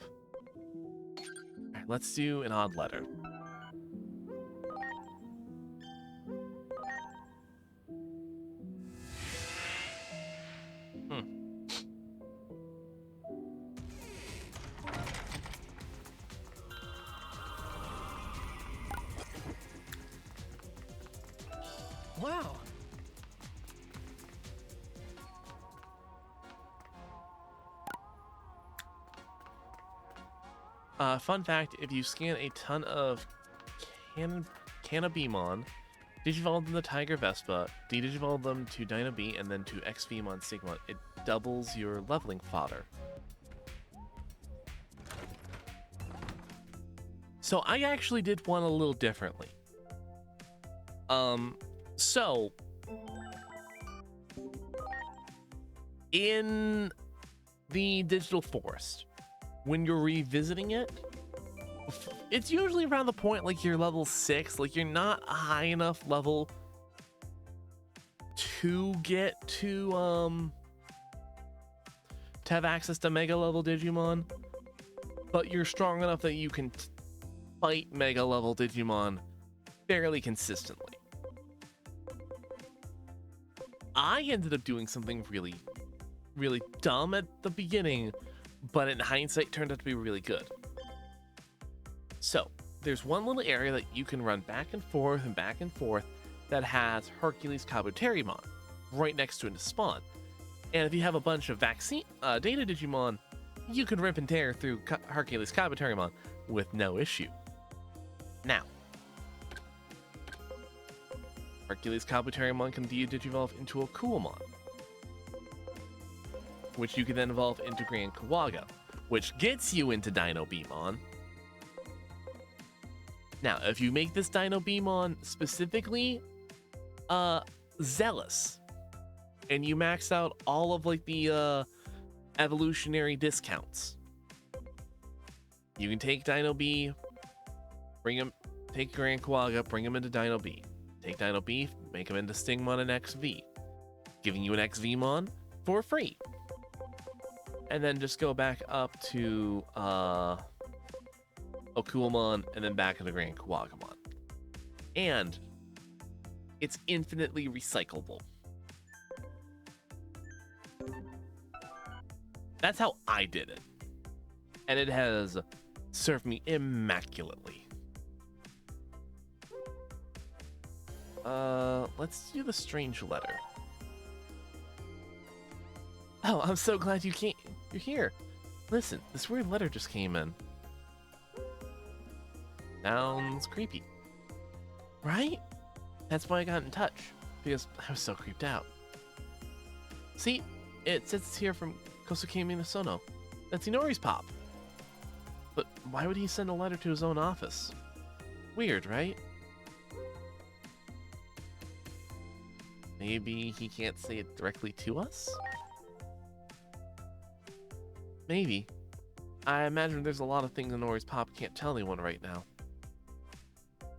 Alright, let's do an odd letter. Wow. Fun fact, if you scan a ton of Canabemon, digivolve them to Tiger Vespa, de-digivolve them to Dyna B, and then to XVmon Sigma, it doubles your leveling fodder. So I actually did one a little differently. So in the digital forest, when you're revisiting it, it's usually around the point like you're level 6, like you're not a high enough level to get to have access to mega level Digimon, but you're strong enough that you can fight mega level Digimon fairly consistently. I ended up doing something really, really dumb at the beginning, but in hindsight turned out to be really good. So there's one little area that you can run back and forth that has Hercules Kabuterimon right next to it to spawn. And if you have a bunch of vaccine data Digimon, you can rip and tear through Hercules Kabuterimon with no issue. Now, Hercules Kabuterimon can digivolve into a Kuomon, which you can then evolve into Grand Kawaga, which gets you into Dino Beamon. Now, if you make this Dino Beamon specifically Zealous, and you max out all of like the evolutionary discounts, you can take Dino B, take Grand Kawaga, bring him into Dino B. Take Dino B, make him into Stingmon and XV, giving you an XVmon for free. And then just go back up to Okuamon and then back into Grand Kawagamon. And it's infinitely recyclable. That's how I did it. And it has served me immaculately. Let's do the strange letter. Oh, I'm so glad you're here. Listen, this weird letter just came in. Sounds creepy. Right? That's why I got in touch, because I was so creeped out. See, it says it's here from Kosukemi no Sono. That's Inori's pop. But why would he send a letter to his own office? Weird, right? Maybe he can't say it directly to us? Maybe. I imagine there's a lot of things Inori's pop can't tell anyone right now.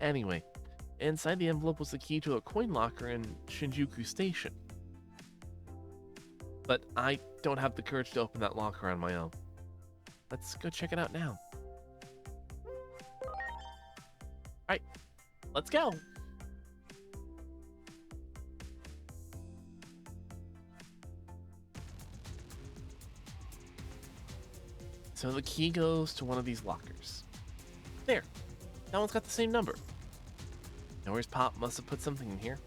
Anyway, inside the envelope was the key to a coin locker in Shinjuku Station. But I don't have the courage to open that locker on my own. Let's go check it out now. Alright, let's go! So the key goes to one of these lockers. There, that one's got the same number. Nowhere's Pop must have put something in here.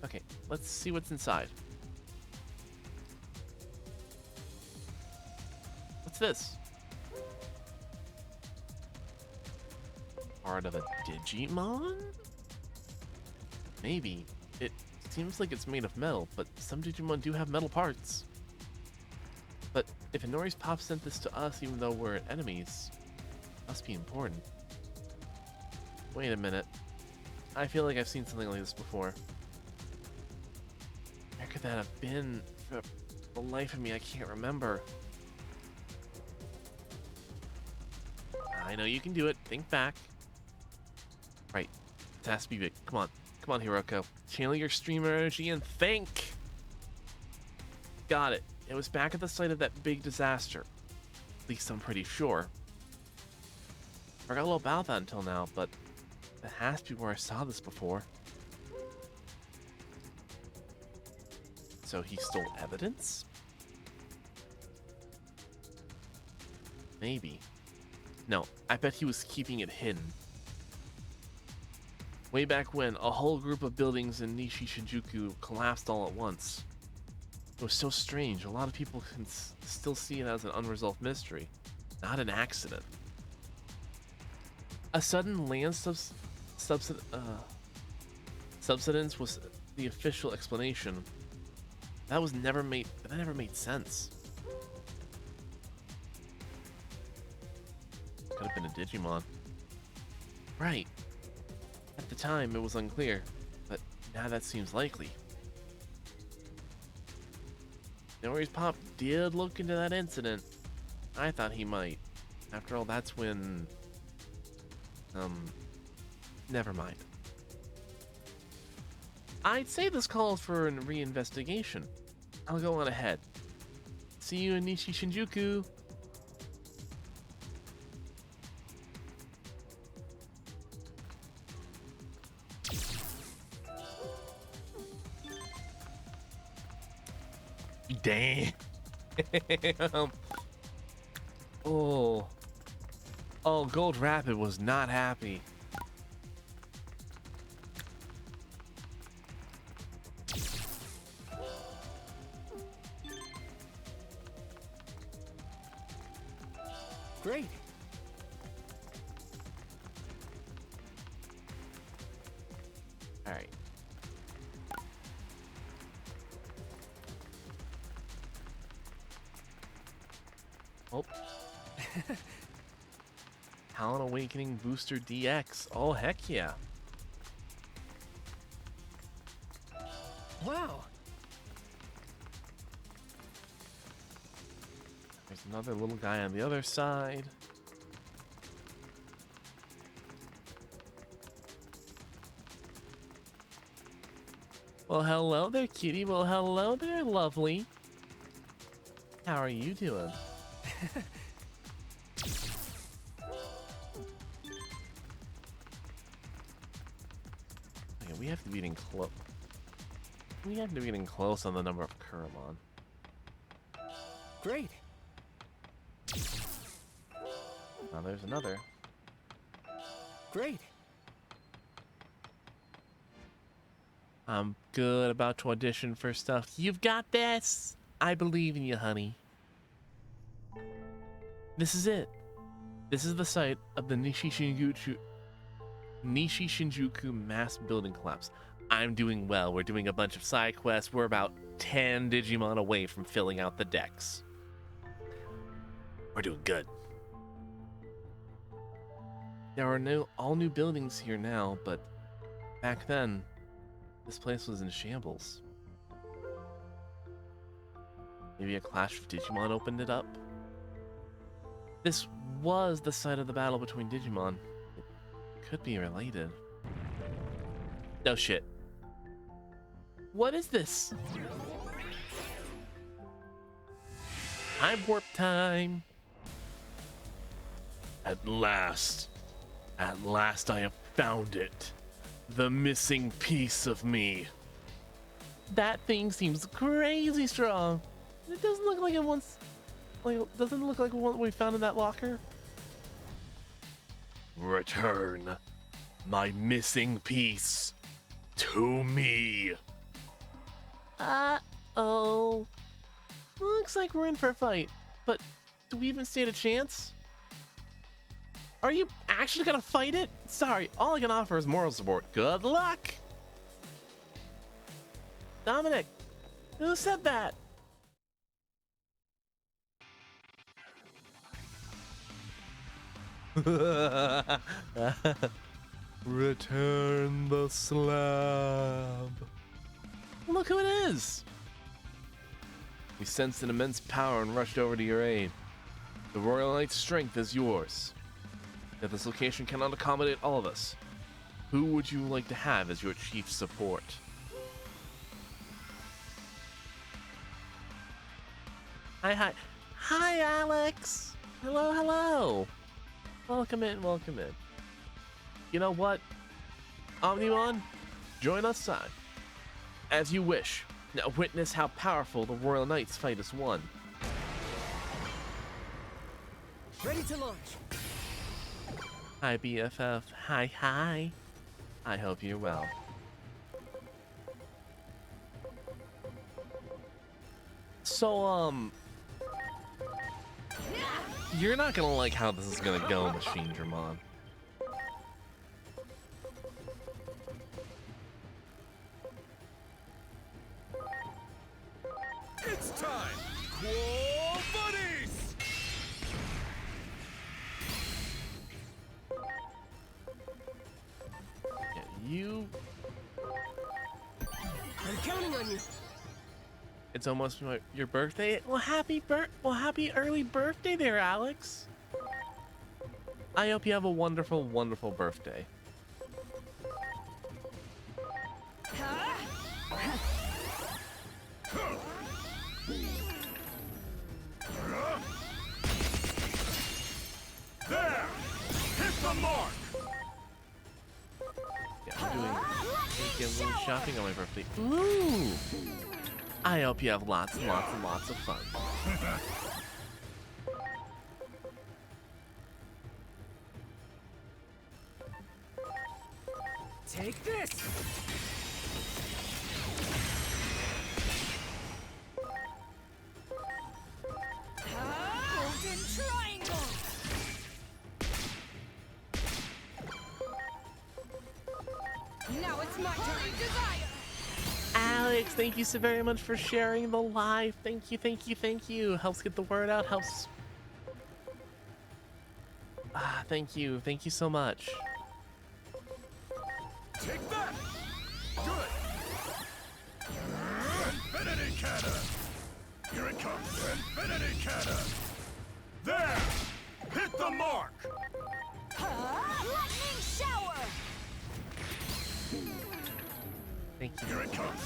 Okay, let's see what's inside. What's this? Part of a Digimon? Maybe. It seems like it's made of metal, but some Digimon do have metal parts. But if Inori's Pop sent this to us even though we're enemies, it must be important. Wait a minute. I feel like I've seen something like this before. Where could that have been? For the life of me, I can't remember. I know you can do it. Think back. Right. It has to be big. Come on. Come on, Hiroko. Channel your streamer energy and think! Got it. It was back at the site of that big disaster. At least I'm pretty sure. Forgot a little about that until now, but it has to be where I saw this before. So he stole evidence? Maybe. No, I bet he was keeping it hidden. Way back when, a whole group of buildings in Nishi Shinjuku collapsed all at once. It was so strange, a lot of people can still see it as an unresolved mystery, not an accident. A sudden land subsidence was the official explanation. That never made sense. Could have been a Digimon. Right. At the time, it was unclear, but Now that seems likely. No worries, Pop did look into that incident. I thought he might. After all, that's when... Never mind. I'd say this calls for a reinvestigation. I'll go on ahead. See you in Nishi Shinjuku. Damn. Oh. Oh, Gold Rapid was not happy. Great. All right. Oh. Talent Awakening Booster DX. Oh, heck yeah. Wow. There's another little guy on the other side. Well, hello there, cutie. Well, hello there, lovely. How are you doing? Okay, we have to be getting close. We have to be getting close on the number of Kuramon. Great. Now there's another. Great. I'm good about to audition for stuff. You've got this. I believe in you, honey. This is it. This is the site of the Nishi Shinjuku mass building collapse. I'm doing well. We're doing a bunch of side quests. We're about 10 Digimon away from filling out the decks. We're doing good. There are all new buildings here now, but back then, this place was in shambles. Maybe a clash of Digimon opened it up? This was the site of the battle between Digimon. It could be related. No shit. What is this? Time warp time. At last I have found it. The missing piece of me. That thing seems crazy strong. It doesn't look like it once. Like, doesn't it look like what we found in that locker? Return my missing piece to me. Uh-oh. Looks like we're in for a fight, but do we even stand a chance? Are you actually gonna fight it? Sorry, all I can offer is moral support. Good luck! Dominic, who said that? Return the slab. Look who it is! We sensed an immense power and rushed over to your aid. The Royal Knight's strength is yours. Yet this location cannot accommodate all of us. Who would you like to have as your chief support? Hi, Alex! Hello! Welcome in. You know what? Omnimon, join us side. As you wish. Now witness how powerful the Royal Knights fight as one. Ready to launch. Hi, BFF. Hi. I hope you're well. So, you're not gonna like how this is gonna go, Machine Dramon. It's time! Quo Buddies! Yeah, you counting on you. It's almost your birthday. Well, happy early birthday there, Alex. I hope you have a wonderful, wonderful birthday. There! Hit the mark! Yeah, I'm doing a little shopping on my birthday. Ooh! I hope you have lots and lots and lots of fun. Take this. Golden triangle. Now it's my turn. Desire. Alex, thank you so very much for sharing the live. Thank you, thank you, thank you. Helps get the word out, helps. Thank you so much. Take that! Good! Infinity Cannon! Here it comes! Infinity Cannon! There! Hit the mark! Lightning shower. Thank you. Here it comes!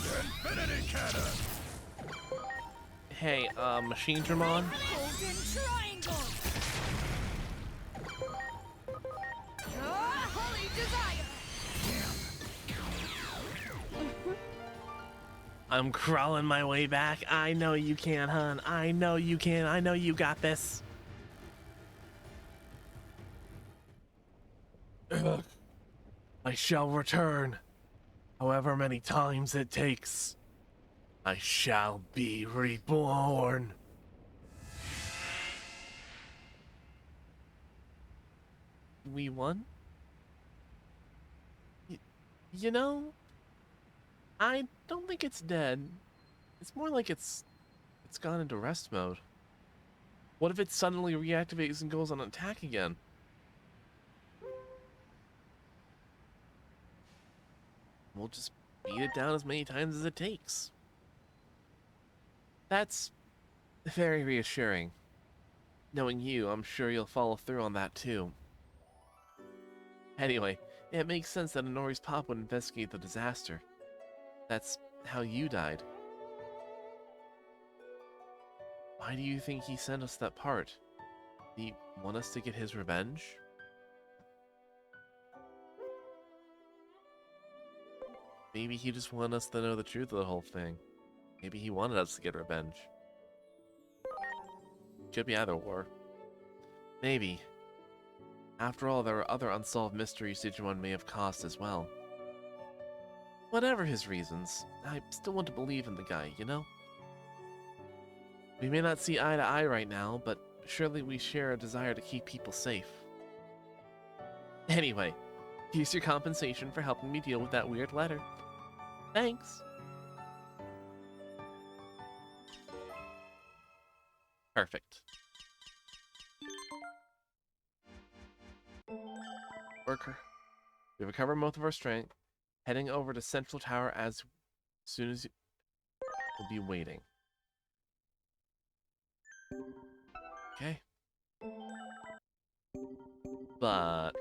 Infinity Cannon! Hey, Machine Dramon. Golden triangle. Holy desire. I'm crawling my way back. I know you can, hun. I know you can. I know you got this. Ugh. I shall return. However many times it takes. I shall be reborn. We won? You know, I don't think it's dead. It's more like it's gone into rest mode. What if it suddenly reactivates and goes on attack again? We'll just beat it down as many times as it takes. That's very reassuring. Knowing you, I'm sure you'll follow through on that too. Anyway, it makes sense that Honori's pop would investigate the disaster. That's how you died. Why do you think he sent us that part? Did he want us to get his revenge? Maybe he just wanted us to know the truth of the whole thing. Maybe he wanted us to get revenge. Could be either or. Maybe. After all, there are other unsolved mysteries Digimon may have caused as well. Whatever his reasons, I still want to believe in the guy, you know? We may not see eye to eye right now, but surely we share a desire to keep people safe. Anyway, here's your compensation for helping me deal with that weird letter. Thanks. Perfect. Worker. We recovered most of our strength. Heading over to Central Tower as soon as we'll be waiting. Okay. But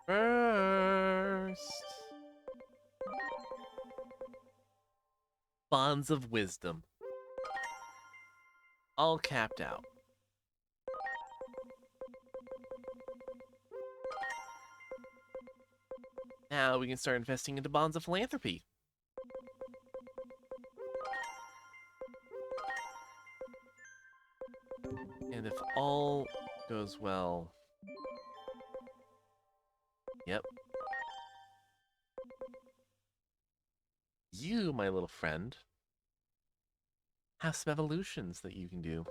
first, Bonds of Wisdom. All capped out. Now we can start investing into bonds of philanthropy. And if all goes well... Yep. You, my little friend, have some evolutions that you can do.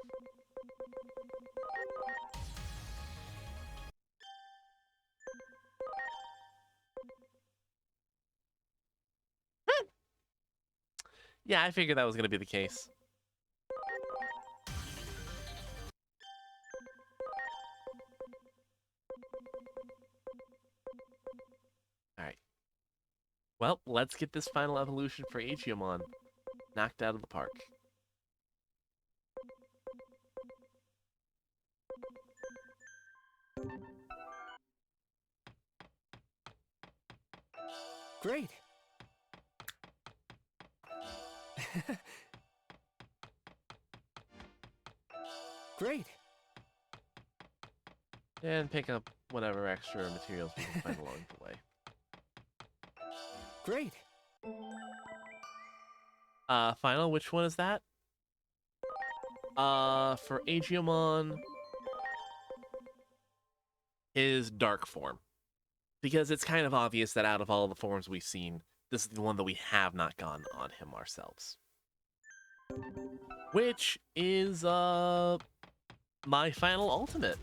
Yeah, I figured that was going to be the case. Alright. Well, let's get this final evolution for Digimon. Knocked out of the park. Great. Great. And pick up whatever extra materials we can find along the way. Great. Final, which one is that? For Agiomon, his dark form. Because it's kind of obvious that out of all the forms we've seen, this is the one that we have not gone on him ourselves. Which is, my final ultimate.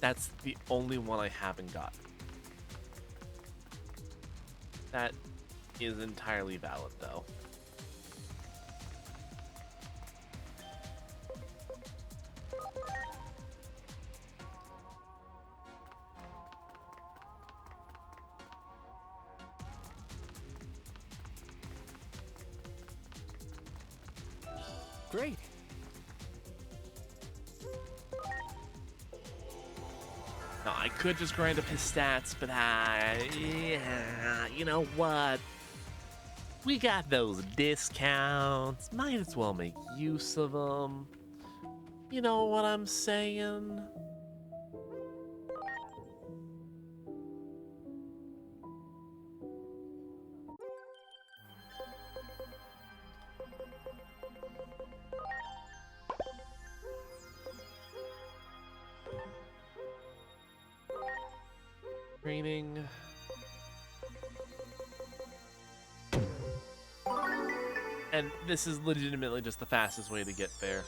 That's the only one I haven't got. That is entirely valid, though. Great. Now, I could just grind up his stats, but yeah, you know what? We got those discounts. Might as well make use of them. You know what I'm saying? Training. And this is legitimately just the fastest way to get there.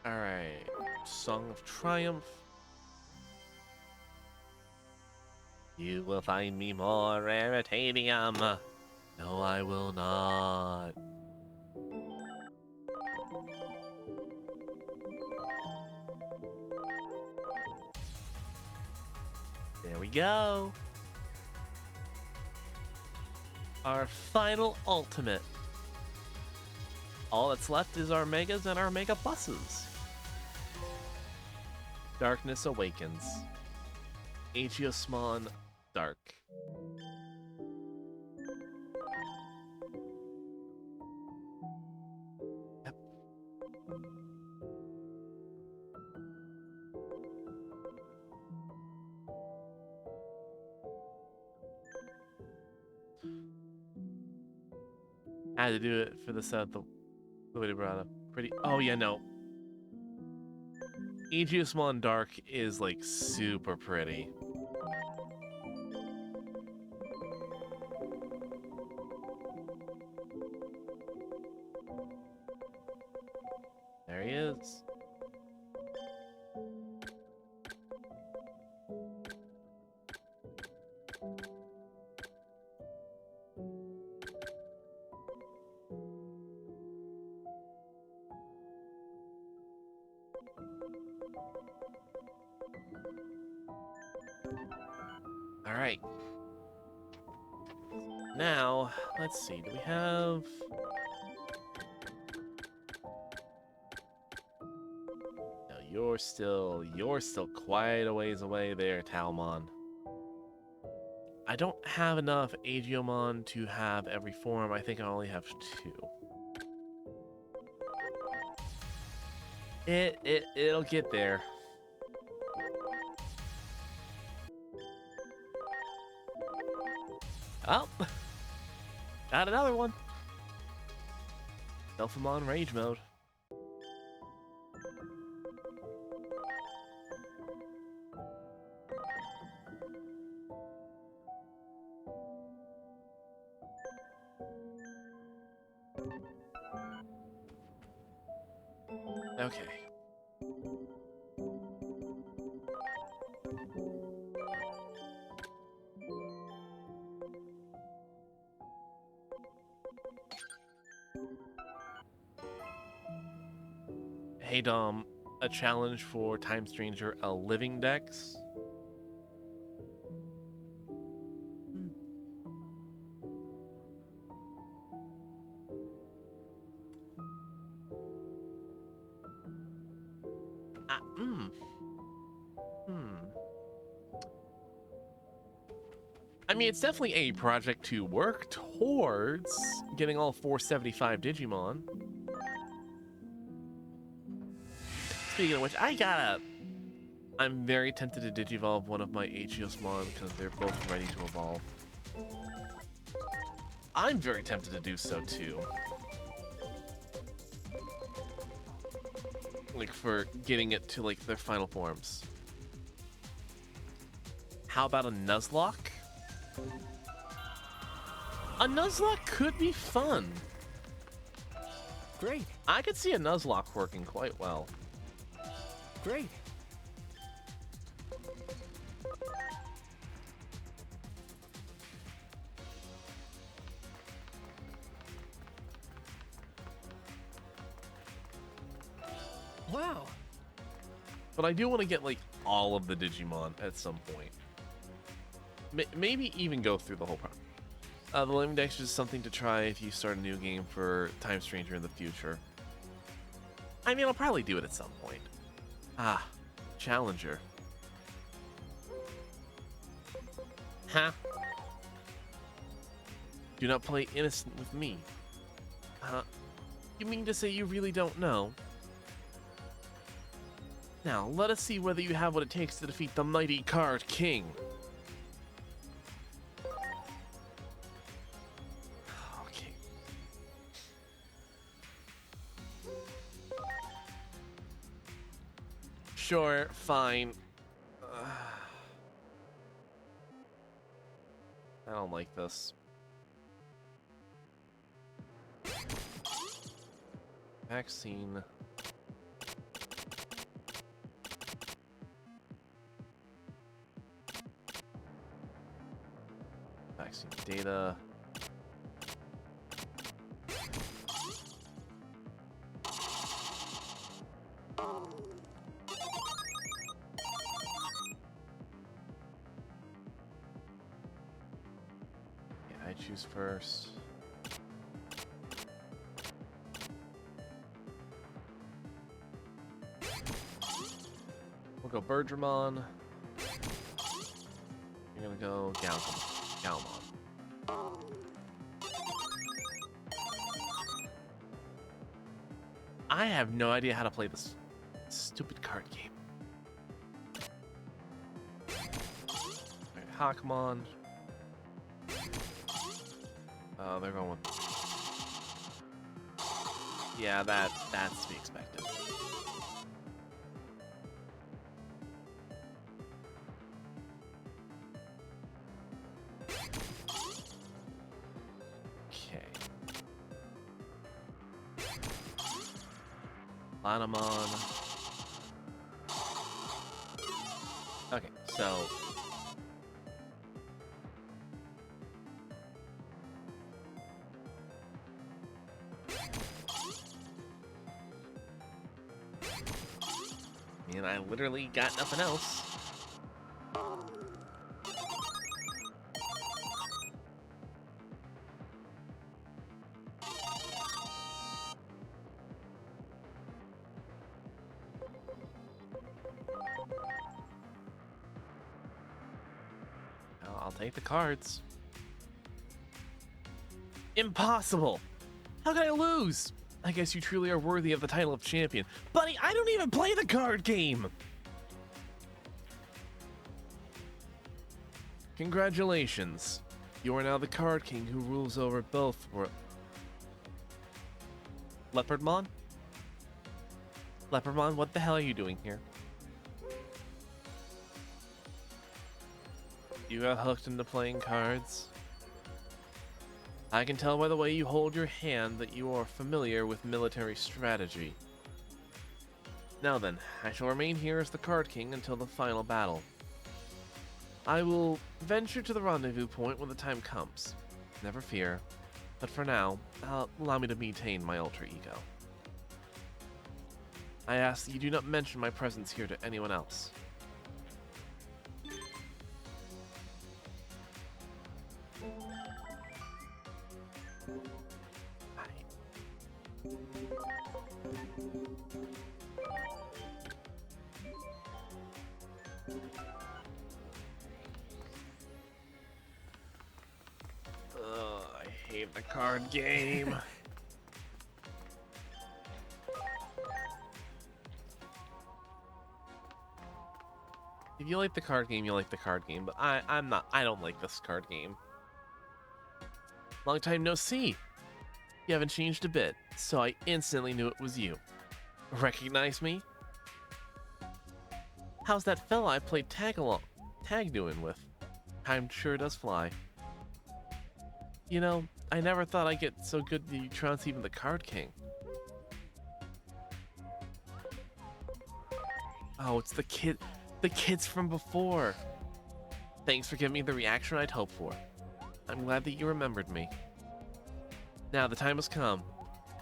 Alright. Song of Triumph. You will find me more Raritanium. No, I will not. There we go. Our final ultimate. All that's left is our megas and our mega pluses. Darkness Awakens. Agiosmon Dark. Yep. I had to do it for the set. The way to brought up pretty. Oh yeah, no. Aegeusmon Dark is like super pretty. There he is. All right. Now, let's see. Do we have... No, you're still quite a ways away there, Talmon. I don't have enough Agiomon to have every form. I think I only have 2. It'll get there. Oh, got another one. Delphamon Rage Mode. Okay. Hey Dom, a challenge for Time Stranger, a living dex. Ah, I mean, it's definitely a project to work towards getting all 475 Digimon. Speaking of which, I'm very tempted to Digivolve one of my Mon because they're both ready to evolve. I'm very tempted to do so too. Like for getting it to like their final forms. How about a Nuzlocke? A Nuzlocke could be fun. Great. I could see a Nuzlocke working quite well. Great. Wow. But I do want to get like all of the Digimon at some point. Maybe even go through the whole process. The Living Dex is something to try if you start a new game for Time Stranger in the future. I mean, I'll probably do it at some point. Ah, Challenger. Huh? Do not play innocent with me. Huh? You mean to say you really don't know? Now, let us see whether you have what it takes to defeat the mighty Card King. Okay. Sure, fine. I don't like this. Vaccine. Vaccine data. Yeah, I choose first. We'll go Birdramon. You're gonna go Galmon. I have no idea how to play this stupid card game. Alright, Hakamon. Oh, they're going with... Yeah, that's to be expected. Okay. Lanamon. Okay, so... I mean, I literally got nothing else. I'll take the cards. Impossible! How can I lose? I guess you truly are worthy of the title of champion. Buddy, I don't even play the card game! Congratulations. You are now the card king who rules over both worlds. Leopardmon? Leopardmon, what the hell are you doing here? You got hooked into playing cards? I can tell by the way you hold your hand that you are familiar with military strategy. Now then, I shall remain here as the Card King until the final battle. I will venture to the rendezvous point when the time comes. Never fear. But for now, allow me to maintain my alter ego. I ask that you do not mention my presence here to anyone else. Ugh, I hate the card game. If you like the card game, you like the card game, but I don't like this card game. Long time no see. You haven't changed a bit, so I instantly knew it was you. Recognize me? How's that fella I played tag doing with? Time sure does fly. You know, I never thought I'd get so good that you trounce even the Card King. Oh, it's the kids from before. Thanks for giving me the reaction I'd hoped for. I'm glad that you remembered me. Now the time has come.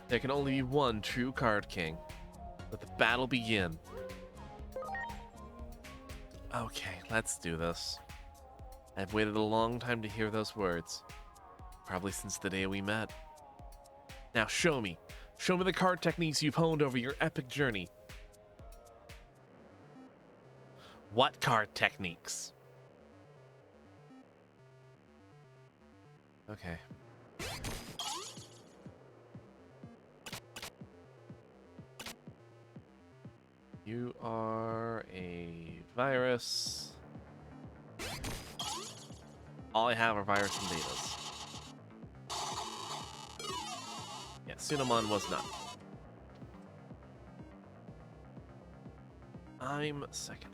There can only be one true Card King. Let the battle begin. Okay, let's do this. I've waited a long time to hear those words. Probably since the day we met. Now show me. Show me the card techniques you've honed over your epic journey. What card techniques? Okay. You are a virus. All I have are virus and betas. Yeah, Sunamon was not. I'm second.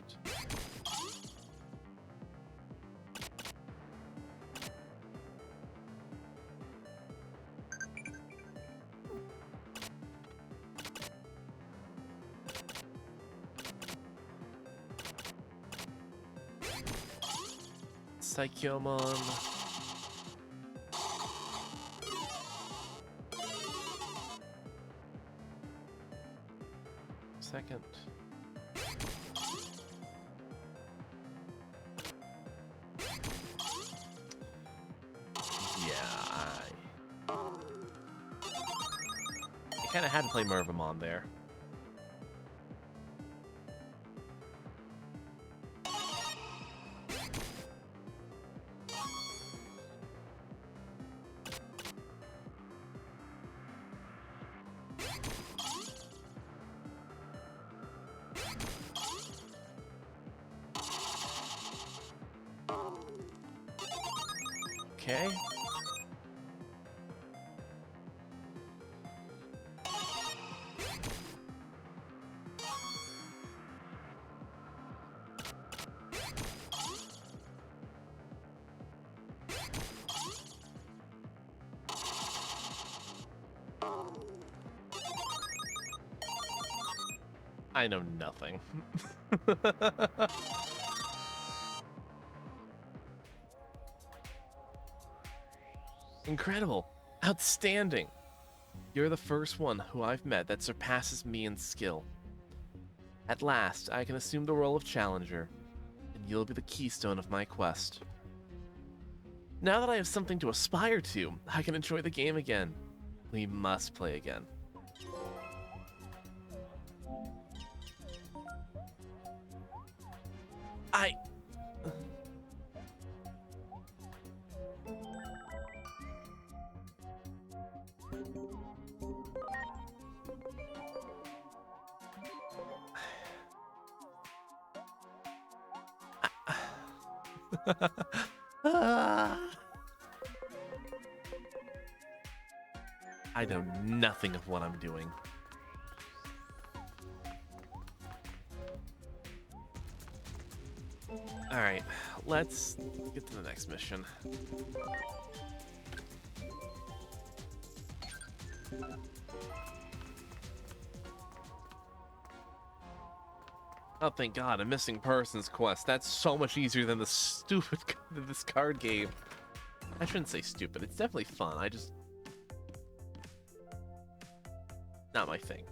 Psychomon. Second. Yeah, I kind of had to play Mervamon there. Okay. I know nothing. Incredible. Outstanding. You're the first one who I've met that surpasses me in skill. At last, I can assume the role of challenger, and you'll be the keystone of my quest. Now that I have something to aspire to, I can enjoy the game again. We must play again. I... I know nothing of what I'm doing. Alright, let's get to the next mission. Oh, thank God, a missing persons quest. That's so much easier than the stupid this card game. I shouldn't say stupid. It's definitely fun. I just... not my thing.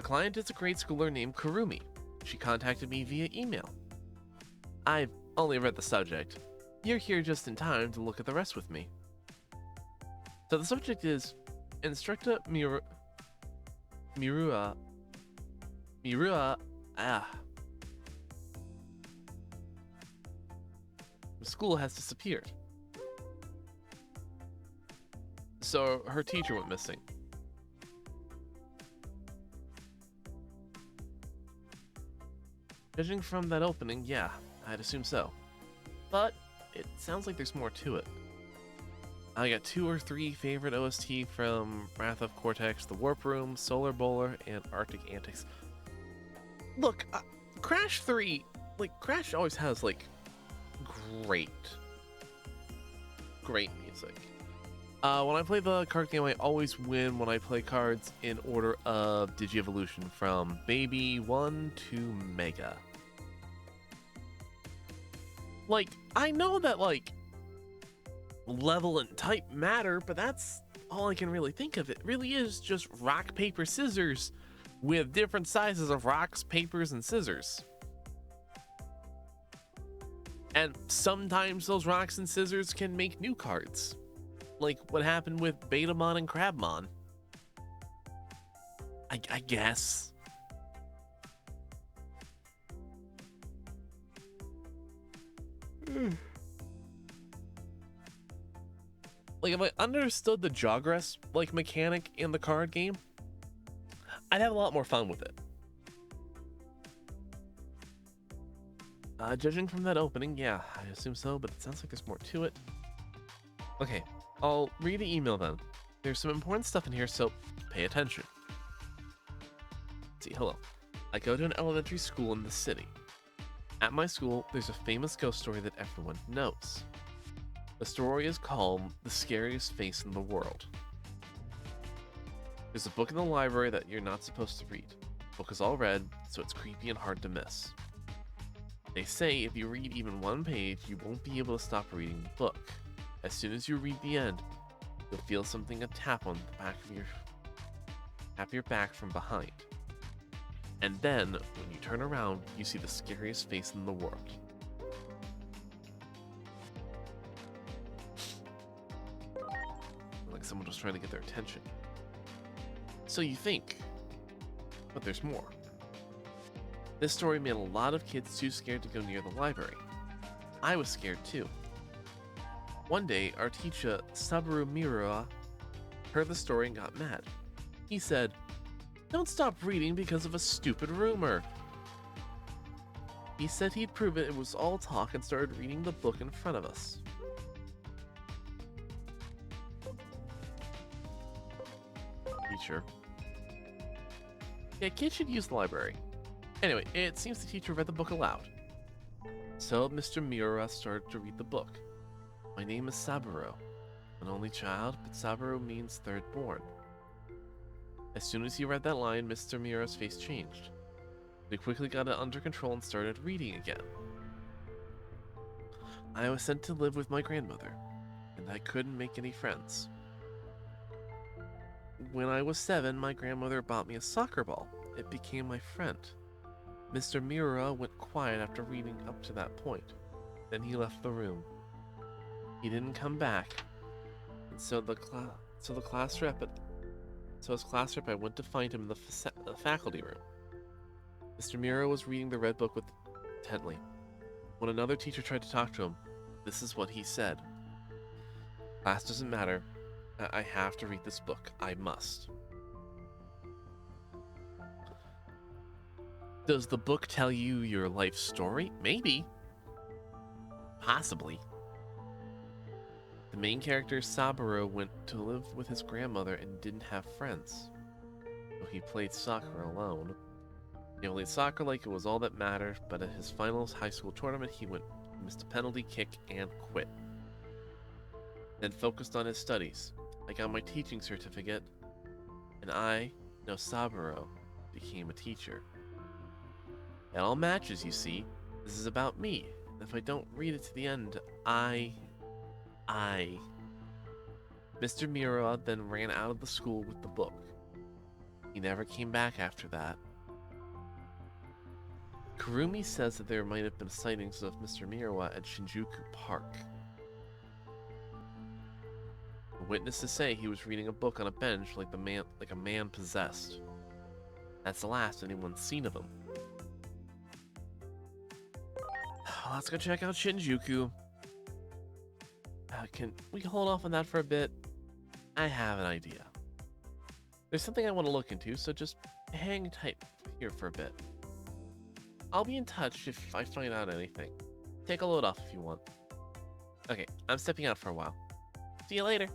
client is a grade schooler named Kurumi. She contacted me via email. I've only read the subject. You're here just in time to look at the rest with me. So the subject is Instructor Mirua. The school has disappeared. So her teacher went missing. Judging from that opening, yeah, I'd assume so. But it sounds like there's more to it. I got 2 or 3 favorite OST from Wrath of Cortex, The Warp Room, Solar Bowler, and Arctic Antics. Look, Crash 3, Crash always has, great music. When I play the card game, I always win when I play cards in order of Digievolution from Baby 1 to Mega. I know that, level and type matter, but that's all I can really think of. It really is just rock, paper, scissors with different sizes of rocks, papers, and scissors. And sometimes those rocks and scissors can make new cards. Like what happened with Betamon and Crabmon. I guess. If I understood the Jogress mechanic in the card game, I'd have a lot more fun with it. Judging from that opening, yeah, I assume so, but it sounds like there's more to it. Okay, I'll read the email then. There's some important stuff in here, so pay attention. Let's see, hello. I go to an elementary school in the city. At my school, there's a famous ghost story that everyone knows. The story is called The Scariest Face in the World. There's a book in the library that you're not supposed to read. The book is all red, so it's creepy and hard to miss. They say if you read even one page, you won't be able to stop reading the book. As soon as you read the end, you'll feel something a tap on the back of your back from behind. And then, when you turn around, you see the scariest face in the world. Like someone was trying to get their attention. So you think, but there's more. This story made a lot of kids too scared to go near the library. I was scared too. One day, our teacher, Sabaru Miura, heard the story and got mad. He said, "Don't stop reading because of a stupid rumor." He said he'd prove it was all talk and started reading the book in front of us. Teacher. Yeah, kids should use the library. Anyway, it seems the teacher read the book aloud. So Mr. Miura started to read the book. My name is Saburo, an only child, but Saburo means third born. As soon as he read that line, Mr. Miura's face changed. He quickly got it under control and started reading again. I was sent to live with my grandmother, and I couldn't make any friends. When I was 7, my grandmother bought me a soccer ball. It became my friend. Mr. Miura went quiet after reading up to that point. Then he left the room. He didn't come back, and so as class rep, I went to find him in the faculty room. Mr. Miura was reading the red book intently. When another teacher tried to talk to him, this is what he said. Class doesn't matter. I have to read this book. I must. Does the book tell you your life story? Maybe. Possibly. The main character, Saburo, went to live with his grandmother and didn't have friends. So he played soccer alone. He played soccer like it was all that mattered, but at his final high school tournament, he missed a penalty kick and quit. Then focused on his studies. I got my teaching certificate, and I, no Saburo, became a teacher. It all matches, you see. This is about me. And if I don't read it to the end, Mr. Miura then ran out of the school with the book. He never came back after that. Kurumi says that there might have been sightings of Mr. Miyawa at Shinjuku Park. The witnesses say he was reading a book on a bench like a man possessed. That's the last anyone's seen of him. Let's go check out Shinjuku. Can we hold off on that for a bit? I have an idea. There's something I want to look into, so just hang tight here for a bit. I'll be in touch if I find out anything. Take a load off if you want. Okay, I'm stepping out for a while. See you later.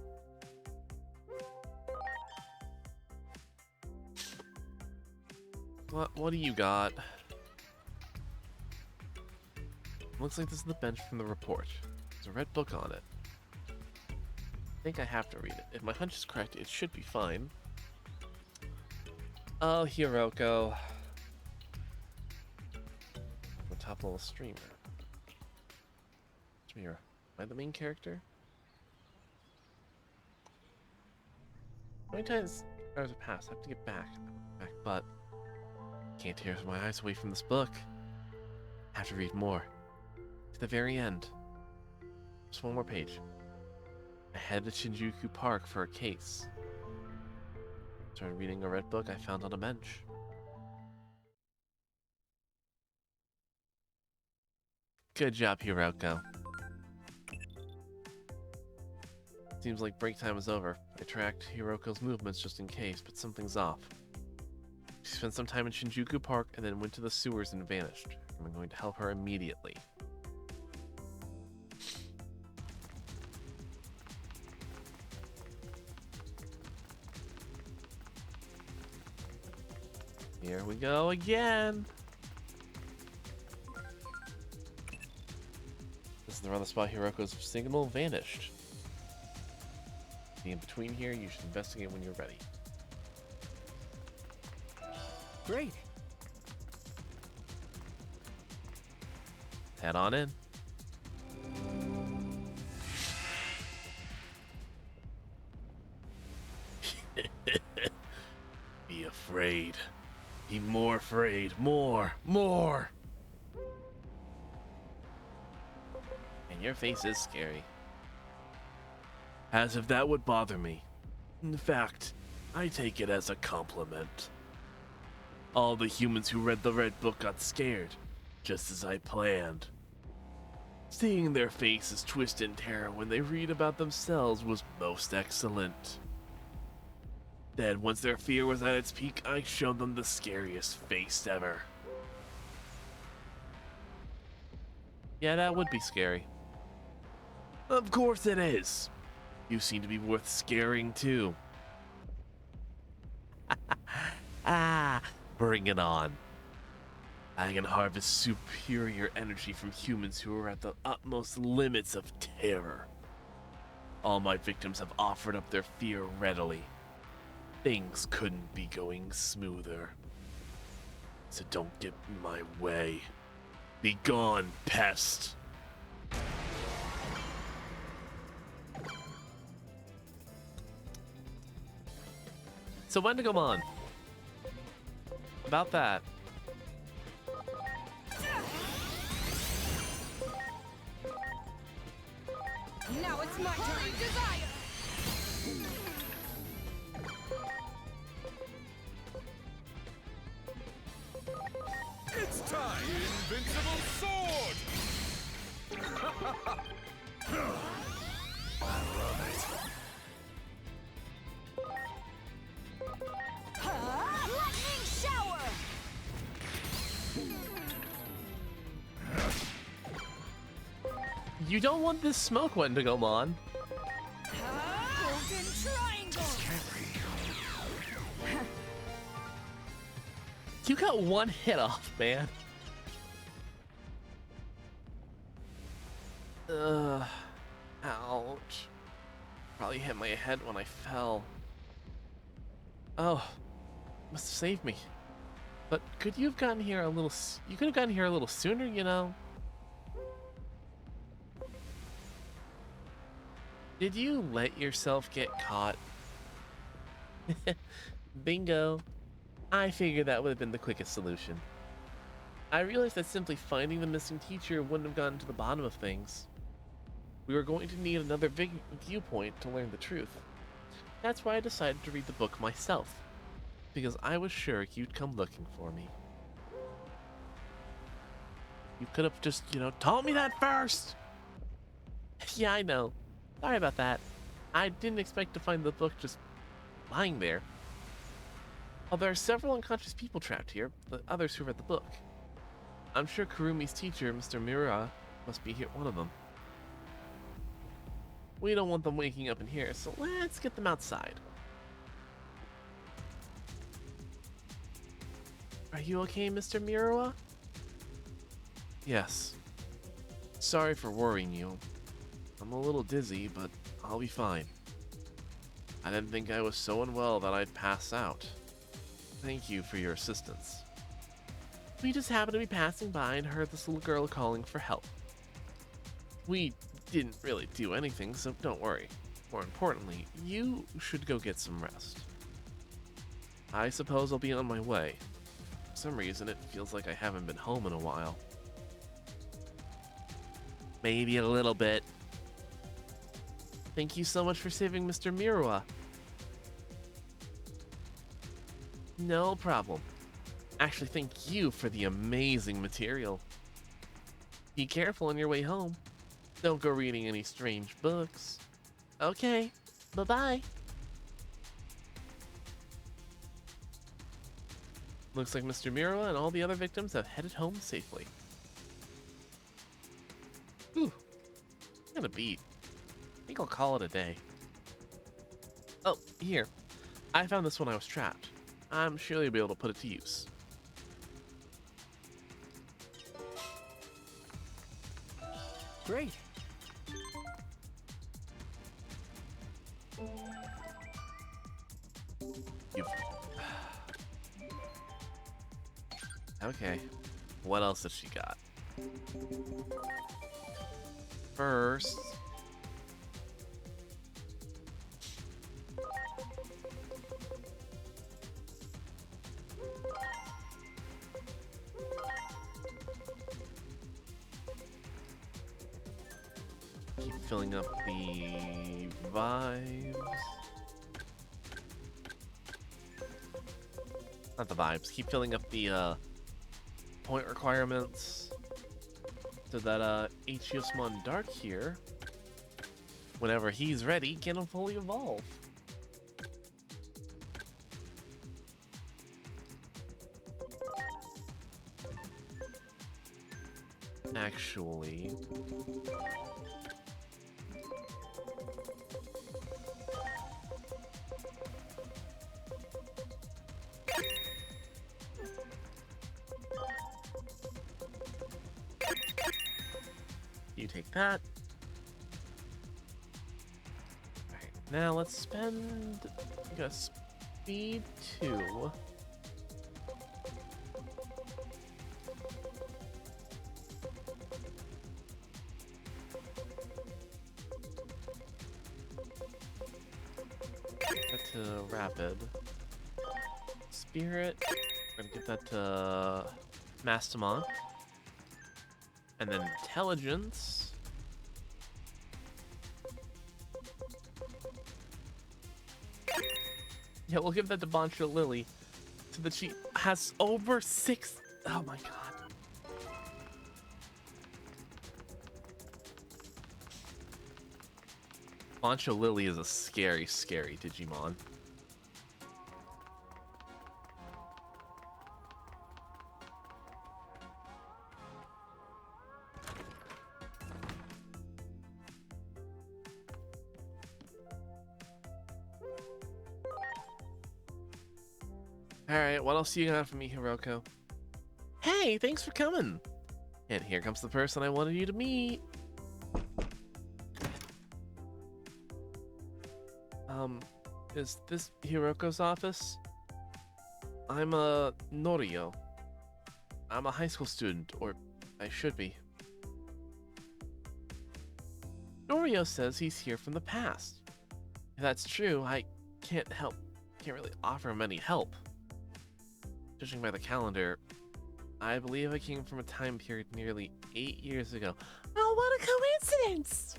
What do you got? Looks like this is the bench from the report. There's a red book on it. I think I have to read it. If my hunch is correct, it should be fine. Oh, Hiroko. The top level streamer. Am I the main character? How many times hours have passed? I have to get back, but can't tear my eyes away from this book. I have to read more. To the very end. Just one more page. I headed to Shinjuku Park for a case. Started reading a red book I found on a bench. Good job, Hiroko. Seems like break time is over. I tracked Hiroko's movements just in case, but something's off. She spent some time in Shinjuku Park and then went to the sewers and vanished. I'm going to help her immediately. Here we go again. This is around the spot Hiroko's signal vanished. Be in between here, you should investigate when you're ready. Great. Head on in. Be afraid. Be more afraid. More. And your face is scary. As if that would bother me. In fact, I take it as a compliment. All the humans who read the Red Book got scared, just as I planned. Seeing their faces twist in terror when they read about themselves was most excellent. Then, once their fear was at its peak, I showed them the scariest face ever. Yeah, that would be scary. Of course it is. You seem to be worth scaring too. Bring it on. I can harvest superior energy from humans who are at the utmost limits of terror. All my victims have offered up their fear readily. Things couldn't be going smoother. So don't get in my way. Be gone, pest! So Wendigomon, about that. Now it's my turn. Desire. It's time! Invincible sword! I love it. Lightning shower. You don't want this smoke, Wendigomon. Golden triangle. You got one hit off, man. Ouch. Probably hit my head when I fell. Oh, must have saved me. But could you have gotten here a little? You could have gotten here a little sooner, you know. Did you let yourself get caught? Bingo. I figured that would have been the quickest solution. I realized that simply finding the missing teacher wouldn't have gotten to the bottom of things. We were going to need another viewpoint to learn the truth. That's why I decided to read the book myself, because I was sure you'd come looking for me. You could have just, told me that first! Yeah, I know. Sorry about that. I didn't expect to find the book just lying there. While there are several unconscious people trapped here, the others who read the book. I'm sure Kurumi's teacher, Mr. Miura, must be here, one of them. We don't want them waking up in here, so let's get them outside. Are you okay, Mr. Miura? Yes. Sorry for worrying you. I'm a little dizzy, but I'll be fine. I didn't think I was so unwell that I'd pass out. Thank you for your assistance. We just happened to be passing by and heard this little girl calling for help. We didn't really do anything, so don't worry. More importantly, you should go get some rest. I suppose I'll be on my way. For some reason, it feels like I haven't been home in a while. Maybe a little bit. Thank you so much for saving Mr. Miura. No problem. Actually, thank you for the amazing material. Be careful on your way home. Don't go reading any strange books. Okay, bye-bye. Looks like Mr. Miura and all the other victims have headed home safely. Whew. Got a beat. I think I'll call it a day. Oh, here. I found this when I was trapped. I'm sure you'll be able to put it to use. Great. You've... Okay. What else has she got? First... keep filling up the vibes. Not the vibes. Keep filling up the point requirements so that Hyousmon Dark here, whenever he's ready, can fully evolve. Actually, you take that. Alright, now let's spend a speed 2. That to rapid. Spirit. We're gonna get that to Mastamon. And then intelligence. Yeah, we'll give that to Boncho Lily. So that she has over 6. Oh my god. Boncho Lily is a scary, scary Digimon. Alright, what else you got for me, Hiroko? Hey, thanks for coming! And here comes the person I wanted you to meet. Is this Hiroko's office? I'm Norio. I'm a high school student, or I should be. Norio says he's here from the past. If that's true, I can't really offer him any help. Judging by the calendar, I believe I came from a time period nearly 8 years ago. Oh, what a coincidence!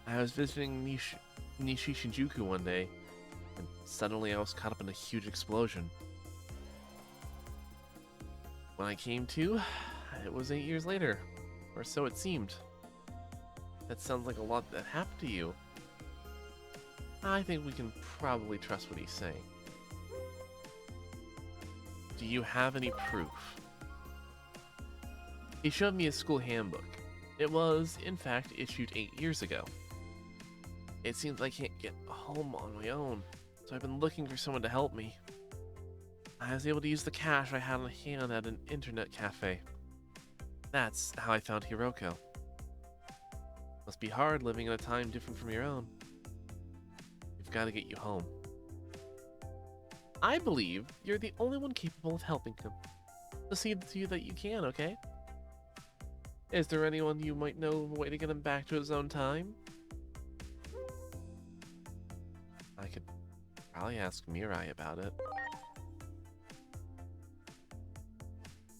I was visiting Nishi Shinjuku one day, and suddenly I was caught up in a huge explosion. When I came to, it was 8 years later, or so it seemed. That sounds like a lot that happened to you. I think we can probably trust what he's saying. Do you have any proof? He showed me his school handbook. It was, in fact, issued 8 years ago. It seems I can't get home on my own, so I've been looking for someone to help me. I was able to use the cash I had on hand at an internet cafe. That's how I found Hiroko. Must be hard living in a time different from your own. We've got to get you home. I believe you're the only one capable of helping him. So see to you that you can, okay? Is there anyone you might know of a way to get him back to his own time? I could probably ask Mirai about it.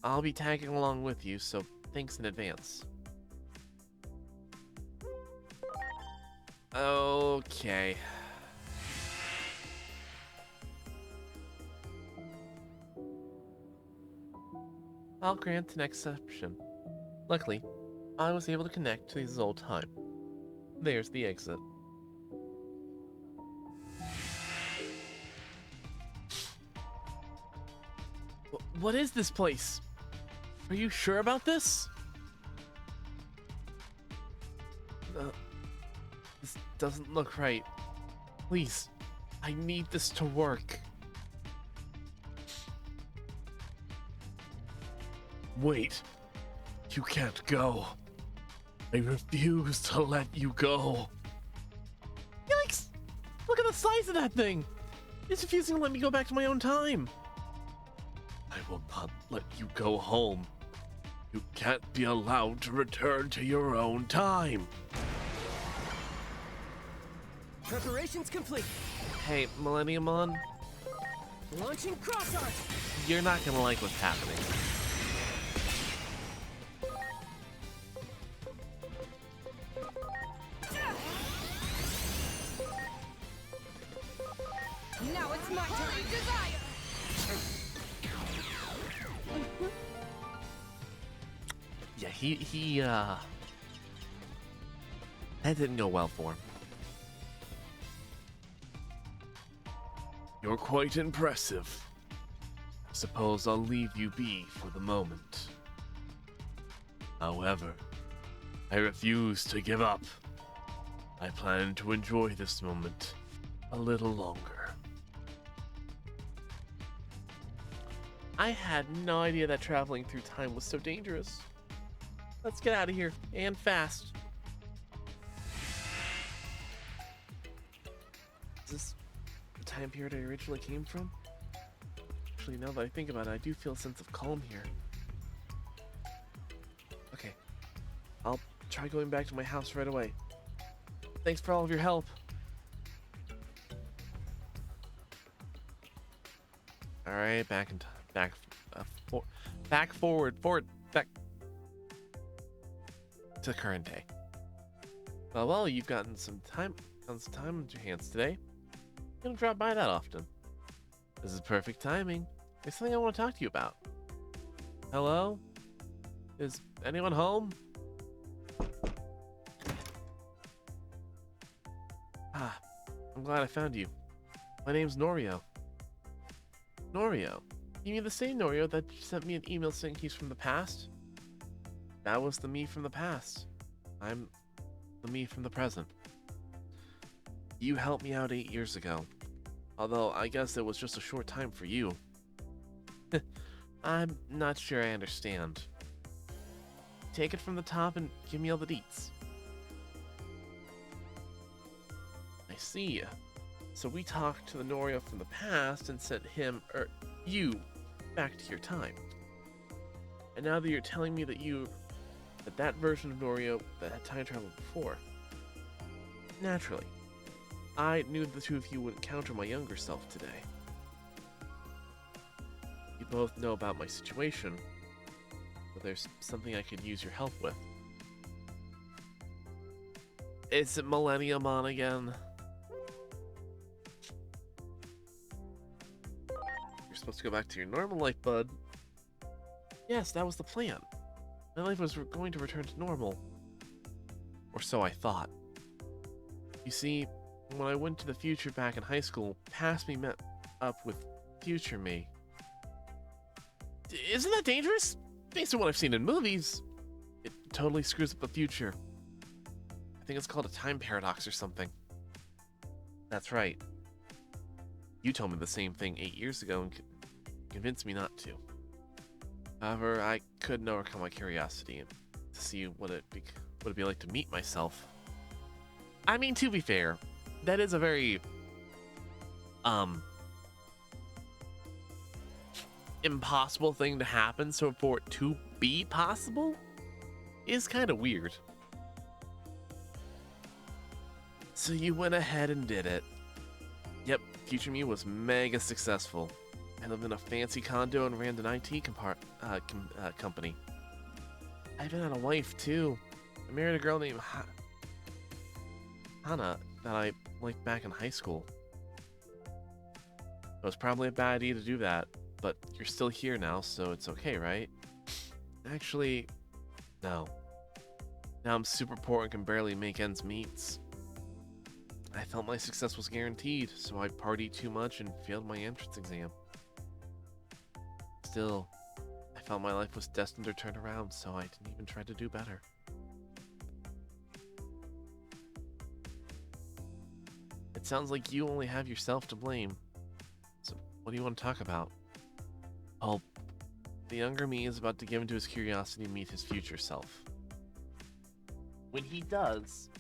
I'll be tagging along with you, so thanks in advance. Okay. I'll grant an exception. Luckily, I was able to connect to his old time. There's the exit. What is this place? Are you sure about this? This doesn't look right. Please, I need this to work. Wait. You can't go. I refuse to let you go. Yikes! Look at the size of that thing! It's refusing to let me go back to my own time. I will not let you go home. You can't be allowed to return to your own time. Preparations complete. Hey, Millenniumon, Launching cross arch. you're not gonna like what's happening. Now it's my turn. Desire. Yeah, that didn't go well for him. You're quite impressive. Suppose I'll leave you be for the moment. However, I refuse to give up. I plan to enjoy this moment a little longer. I had no idea that traveling through time was so dangerous. Let's get out of here, and fast. Is this the time period I originally came from? Actually, now that I think about it, I do feel a sense of calm here. Okay, I'll try going back to my house right away. Thanks for all of your help. All right, back forward, back to the current day. Well, you've gotten some time on your hands today. You don't drop by that often. This is perfect timing. There's something I want to talk to you about. Hello? Is anyone home? Ah, I'm glad I found you. My name's Norio. Norio? You mean the same Norio that sent me an email saying he's from the past? That was the me from the past. I'm the me from the present. You helped me out 8 years ago. Although, I guess it was just a short time for you. I'm not sure I understand. Take it from the top and give me all the deets. I see. So we talked to the Norio from the past and sent him, or you, back to your time. And now that you're telling me that that version of Norio that had time traveled before. Naturally, I knew the two of you would encounter my younger self today. both know about my situation, but there's something I could use your help with. Is it Millenniumon again? You're supposed to go back to your normal life, bud. Yes, that was the plan. My life was going to return to normal. Or so I thought. You see, when I went to the future back in high school, past me met up with future me. Isn't that dangerous? Based on what I've seen in movies, it totally screws up the future. I think it's called a time paradox or something. That's right. You told me the same thing 8 years ago and convinced me not to. However, I couldn't overcome my curiosity to see what it'd be like to meet myself. I mean, to be fair, that is a very impossible thing to happen, so for it to be possible is kind of weird. So you went ahead and did it. Yep, future me was mega successful. I lived in a fancy condo and ran an IT company. I even had a wife too. I married a girl named Hana that I liked back in high school. It was probably a bad idea to do that, but you're still here now, so it's okay, right? Actually, no. Now I'm super poor and can barely make ends meet. I felt my success was guaranteed, so I partied too much and failed my entrance exam. Still, I felt my life was destined to turn around, so I didn't even try to do better. It sounds like you only have yourself to blame. So, what do you want to talk about? Oh, the younger me is about to give into his curiosity and meet his future self. When he does,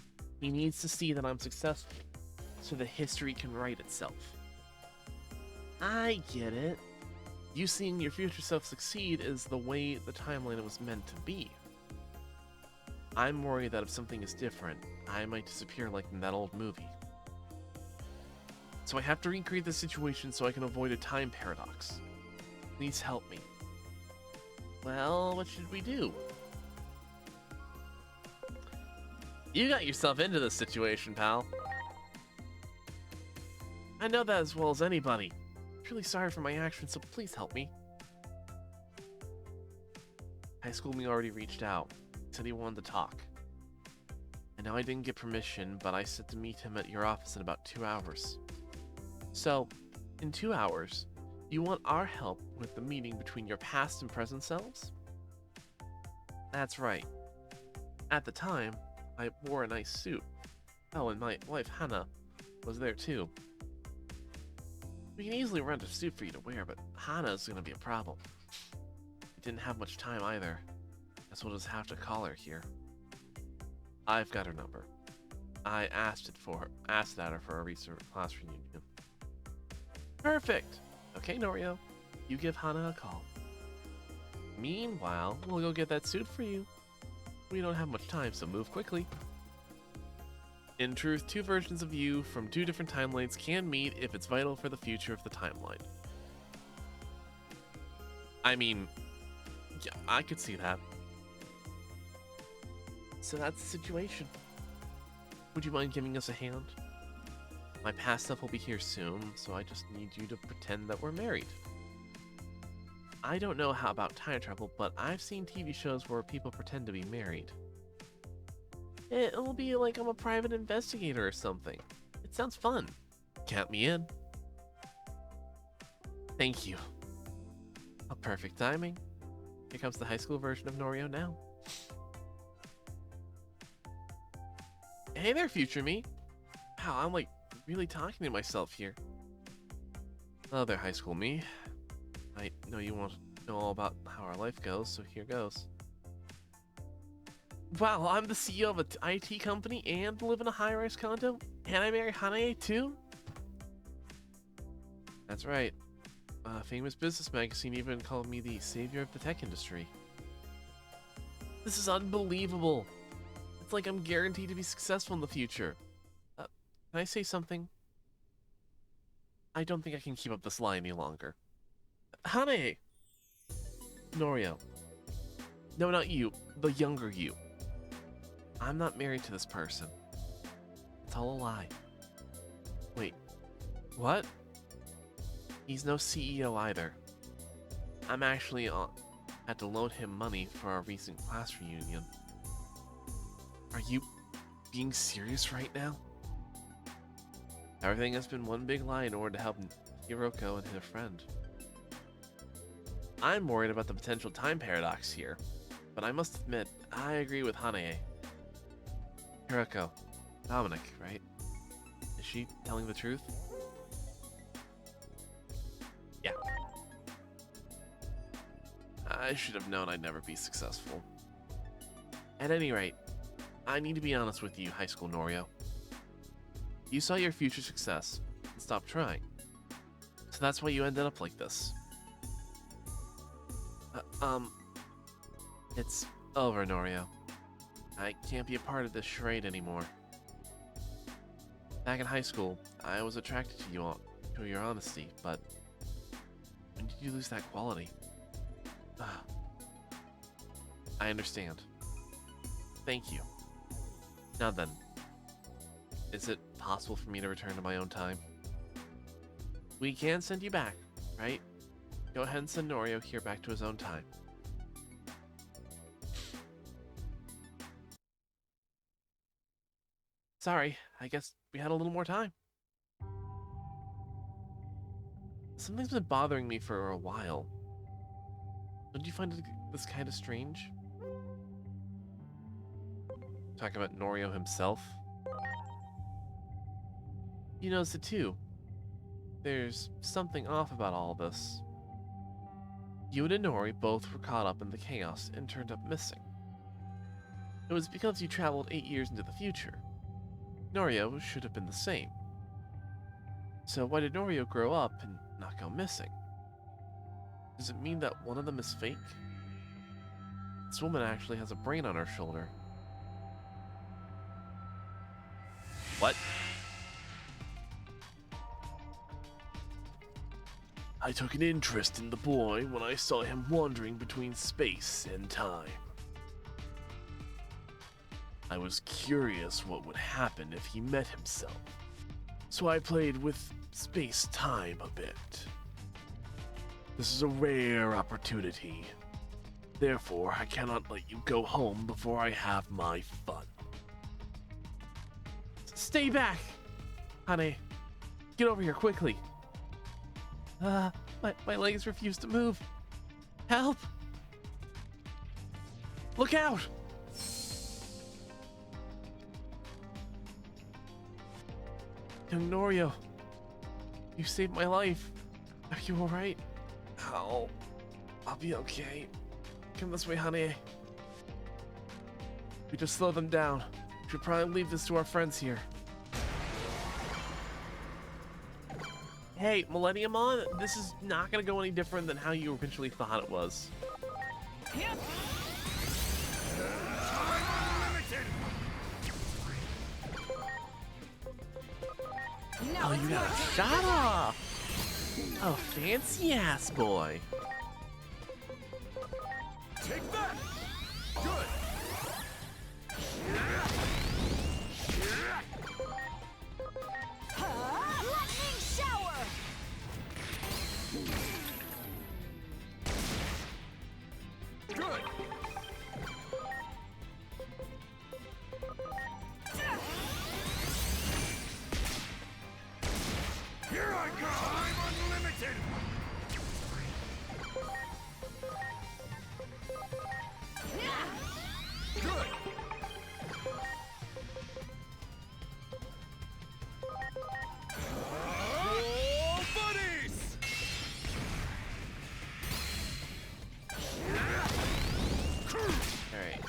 he needs to see that I'm successful, so the history can write itself. I get it. You seeing your future self succeed is the way the timeline was meant to be. I'm worried that if something is different, I might disappear like in that old movie. So I have to recreate the situation so I can avoid a time paradox. Please help me. Well, what should we do? You got yourself into this situation, pal. I know that as well as anybody. I'm truly sorry for my actions, so please help me. High school me already reached out. Said he wanted to talk. I know I didn't get permission, but I said to meet him at your office in about 2 hours. So, in 2 hours, you want our help with the meeting between your past and present selves? That's right. At the time, I wore a nice suit. Oh, and my wife Hannah was there too. We can easily rent a suit for you to wear, but Hannah's gonna be a problem. We didn't have much time either. Guess we'll just have to call her here. I've got her number. I asked at her for a recent class reunion. Perfect! Okay, Norio. You give Hana a call. Meanwhile, we'll go get that suit for you. We don't have much time, so move quickly. In truth, 2 versions of you from 2 different timelines can meet if it's vital for the future of the timeline. I mean, yeah, I could see that. So that's the situation. Would you mind giving us a hand? My past self will be here soon, so I just need you to pretend that we're married. I don't know how about time travel, but I've seen TV shows where people pretend to be married. It'll be like I'm a private investigator or something. It sounds fun. Count me in. Thank you. A perfect timing. Here comes the high school version of Norio now. Hey there, future me. Wow, I'm like really talking to myself here. Hello there, high school me. I know you want to know all about how our life goes, so here goes. Wow, I'm the CEO of an IT company and live in a high-rise condo, and I marry Hanae too? That's right. A famous business magazine even called me the savior of the tech industry. This is unbelievable. It's like I'm guaranteed to be successful in the future. Can I say something? I don't think I can keep up this lie any longer. Hanae! Norio. No, not you. The younger you. I'm not married to this person. It's all a lie. Wait. What? He's no CEO either. I'm actually had to loan him money for our recent class reunion. Are you being serious right now? Everything has been one big lie in order to help Hiroko and her friend. I'm worried about the potential time paradox here, but I must admit, I agree with Hanae. Hiroko, Dominic, right? Is she telling the truth? Yeah. I should have known I'd never be successful. At any rate, I need to be honest with you, High School Norio. You saw your future success and stopped trying. So that's why you ended up like this. It's over, Norio. I can't be a part of this charade anymore. Back in high school, I was attracted to you to your honesty, but when did you lose that quality? I understand. Thank you. Now then, is it possible for me to return to my own time? We can send you back, right? Go ahead and send Norio here back to his own time. Sorry, I guess we had a little more time. Something's been bothering me for a while. Don't you find this kind of strange? Talking about Norio himself? You notice it too. There's something off about all this. You and Nori both were caught up in the chaos and turned up missing. It was because you traveled 8 years into the future. Norio should have been the same. So why did Norio grow up and not go missing? Does it mean that one of them is fake? This woman actually has a brain on her shoulder. What? I took an interest in the boy when I saw him wandering between space and time. I was curious what would happen if he met himself, so I played with space-time a bit. This is a rare opportunity. Therefore, I cannot let you go home before I have my fun. Stay back! Honey, get over here quickly. My legs refuse to move. Help! Look out! Young Norio, you saved my life. Are you alright? I'll be okay. Come this way, honey. We just slow them down. We should probably leave this to our friends here. Hey, Millenniumon, this is not gonna go any different than how you originally thought it was. Yep. Oh, you got a shot off! Oh, fancy ass boy. Take that! Good! Lightning shower! Good! Here I go! I'm unlimited! Good! Oh, buddies! Alright.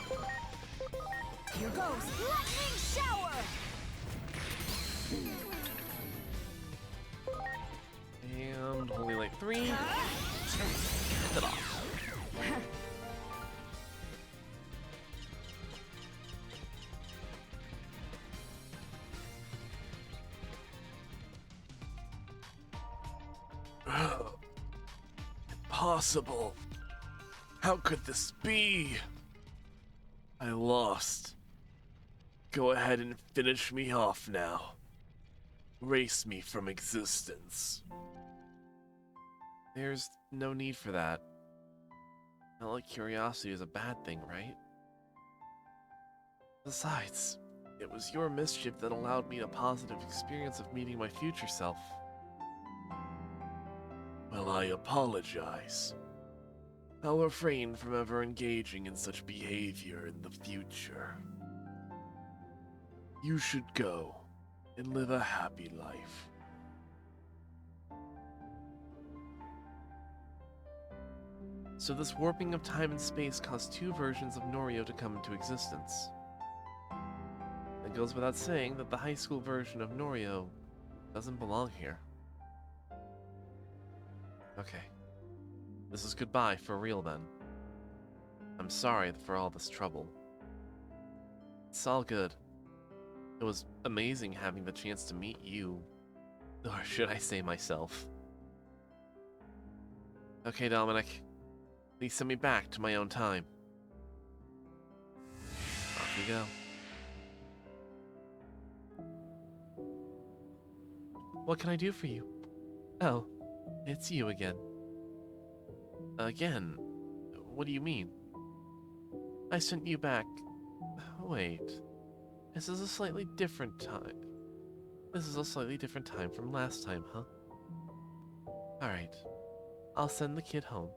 Here goes lightning shower! And Holy Light 3. Cut it off. Impossible. How could this be? I lost. Go ahead and finish me off now. Erase me from existence. There's no need for that. Not like curiosity is a bad thing, right? Besides, it was your mischief that allowed me a positive experience of meeting my future self. Well, I apologize. I'll refrain from ever engaging in such behavior in the future. You should go and live a happy life. So this warping of time and space caused two versions of Norio to come into existence. It goes without saying that the high school version of Norio doesn't belong here. Okay. This is goodbye for real then. I'm sorry for all this trouble. It's all good. It was amazing having the chance to meet you. Or should I say myself. Okay, Dominic. Please send me back to my own time. Off you go. What can I do for you? Oh, it's you again. Again? What do you mean? I sent you back... Wait. This is a slightly different time. This is a slightly different time from last time, huh? Alright. I'll send the kid home.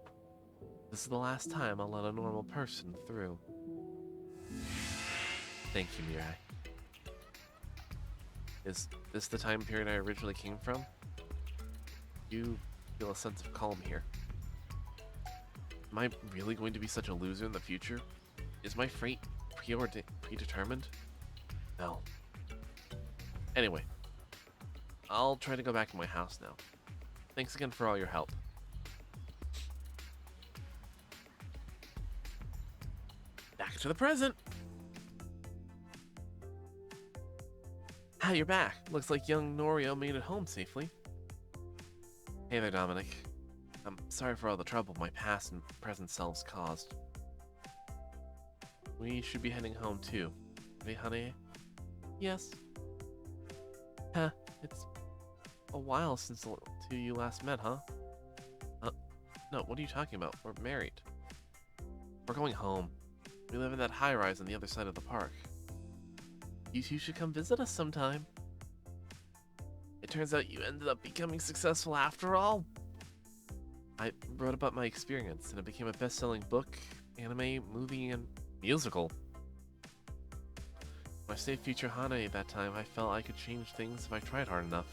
This is the last time I'll let a normal person through. Thank you, Mirai. Is this the time period I originally came from? You feel a sense of calm here. Am I really going to be such a loser in the future? Is my fate predetermined? No. Anyway, I'll try to go back to my house now. Thanks again for all your help. Back to the present! Ah, you're back. Looks like young Norio made it home safely. Hey there, Dominic. I'm sorry for all the trouble my past and present selves caused. We should be heading home too. Right, honey? Yes. Huh, it's a while since the two of you last met, huh? No, what are you talking about? We're married. We're going home. We live in that high-rise on the other side of the park. You two should come visit us sometime. It turns out you ended up becoming successful after all. I wrote about my experience, and it became a best-selling book, anime, movie, and musical. When I saved future Hane that time, I felt I could change things if I tried hard enough.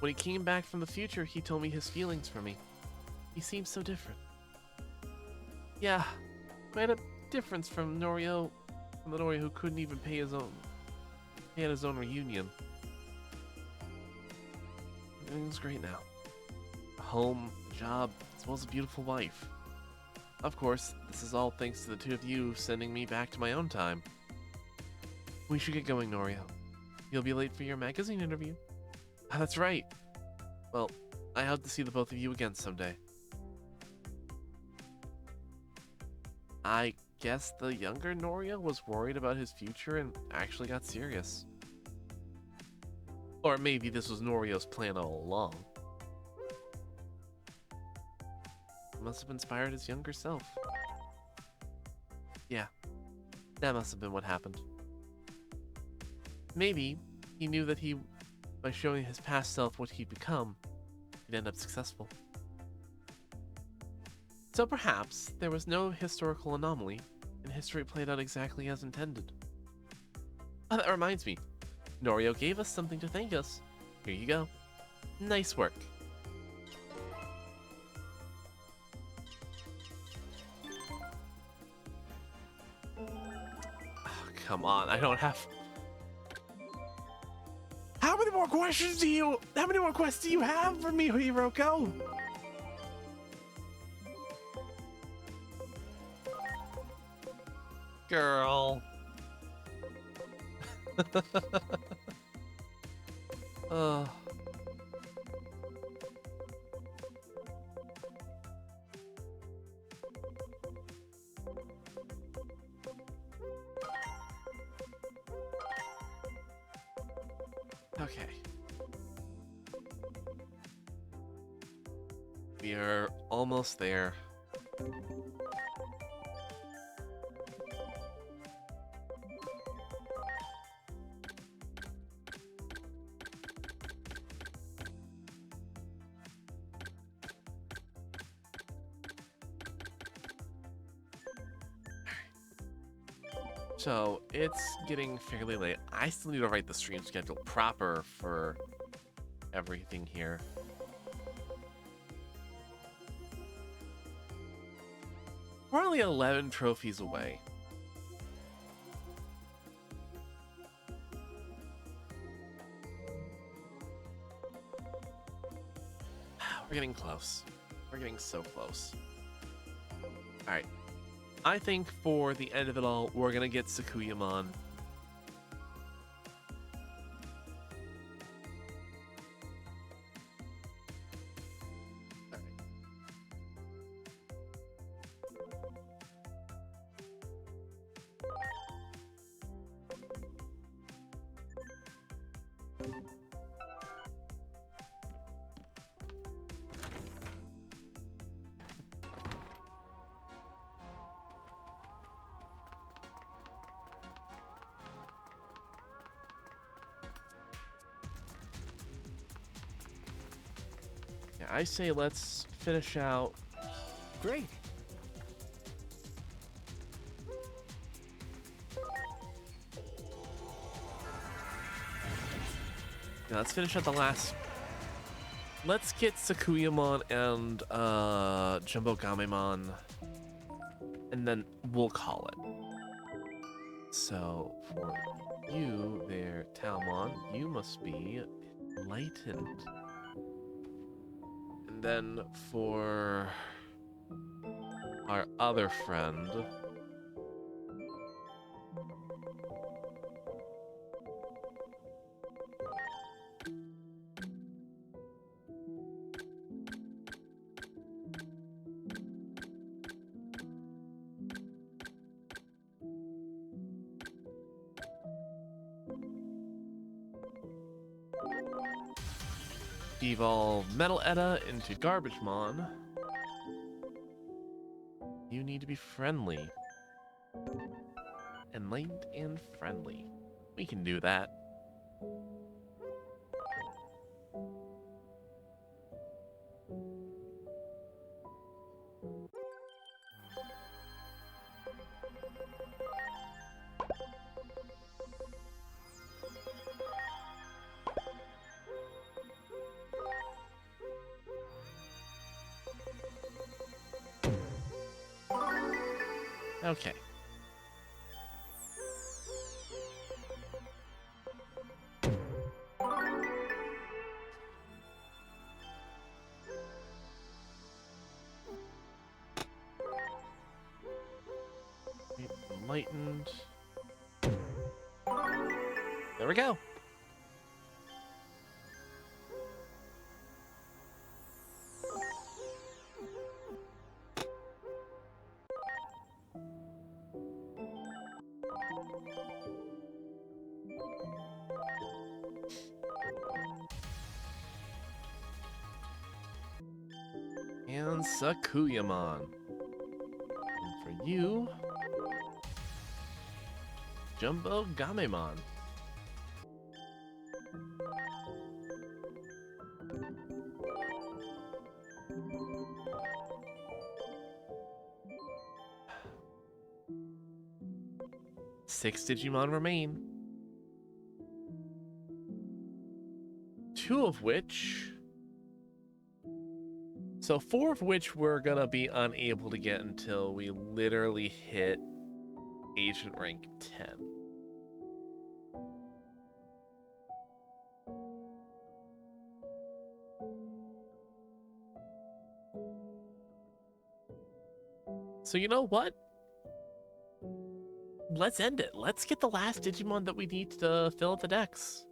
When he came back from the future, he told me his feelings for me. He seemed so different. Yeah, quite a difference from Norio, from the Norio who couldn't even pay at his own reunion. Everything's great now. A home, a job, as well as a beautiful wife. Of course, this is all thanks to the two of you sending me back to my own time. We should get going, Norio. You'll be late for your magazine interview. Ah, that's right. Well, I hope to see the both of you again someday. I guess the younger Norio was worried about his future and actually got serious. Or maybe this was Norio's plan all along. He must have inspired his younger self. Yeah, that must have been what happened. Maybe he knew that by showing his past self what he'd become, he'd end up successful. So perhaps there was no historical anomaly, and history played out exactly as intended. Oh, that reminds me. Norio gave us something to thank us. Here you go. Nice work. Oh, come on, I don't have... How many more questions do you have for me, Hiroko? Girl. Okay. We are almost there. So, it's getting fairly late. I still need to write the stream schedule proper for everything here. We're only 11 trophies away. We're getting close. We're getting so close. Alright. I think for the end of it all, we're gonna get Sakuyamon. Yeah, I say let's finish out. Great. Yeah, let's finish out the last. Let's get Sakuyamon and Jumbo Gamemon, and then we'll call it. So for you there, Talmon, you must be enlightened. And then for our other friend, evolve Metal Etta into Garbagemon. You need to be friendly. Enlightened and friendly. We can do that. Okay. Enlightened. There we go. And Sakuyamon. And for you, Jumbo Gamemon. Six Digimon remain. Two of which... So four of which we're gonna be unable to get until we literally hit Agent rank 10. So you know what? Let's end it. Let's get the last Digimon that we need to fill out the decks.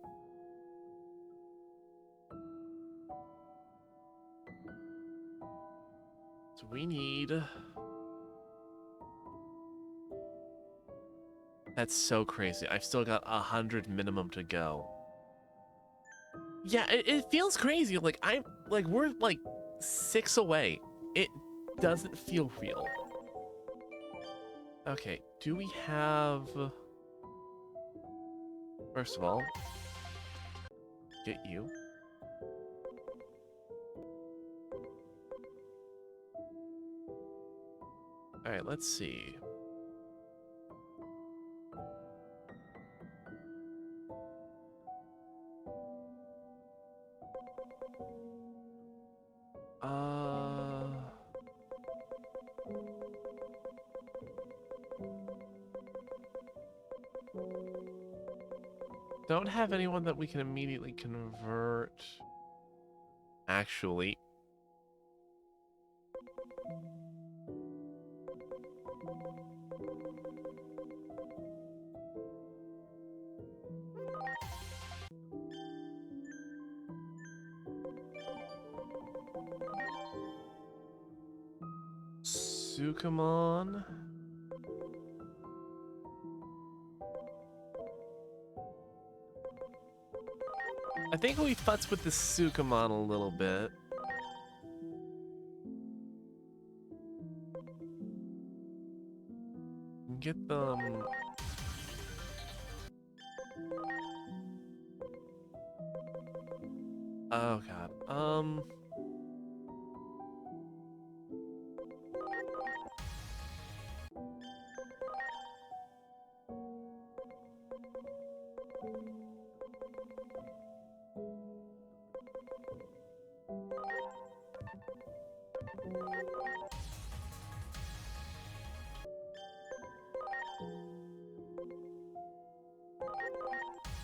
So we need... That's so crazy. I've still got 100 minimum to go. Yeah, it feels crazy. Like we're like 6 away. It doesn't feel real. Okay, do we have... First of all, get you. Alright, let's see. Don't have anyone that we can immediately convert. Actually. Sukamon. I think we futz with the Sukamon a little bit. Get them... Oh god.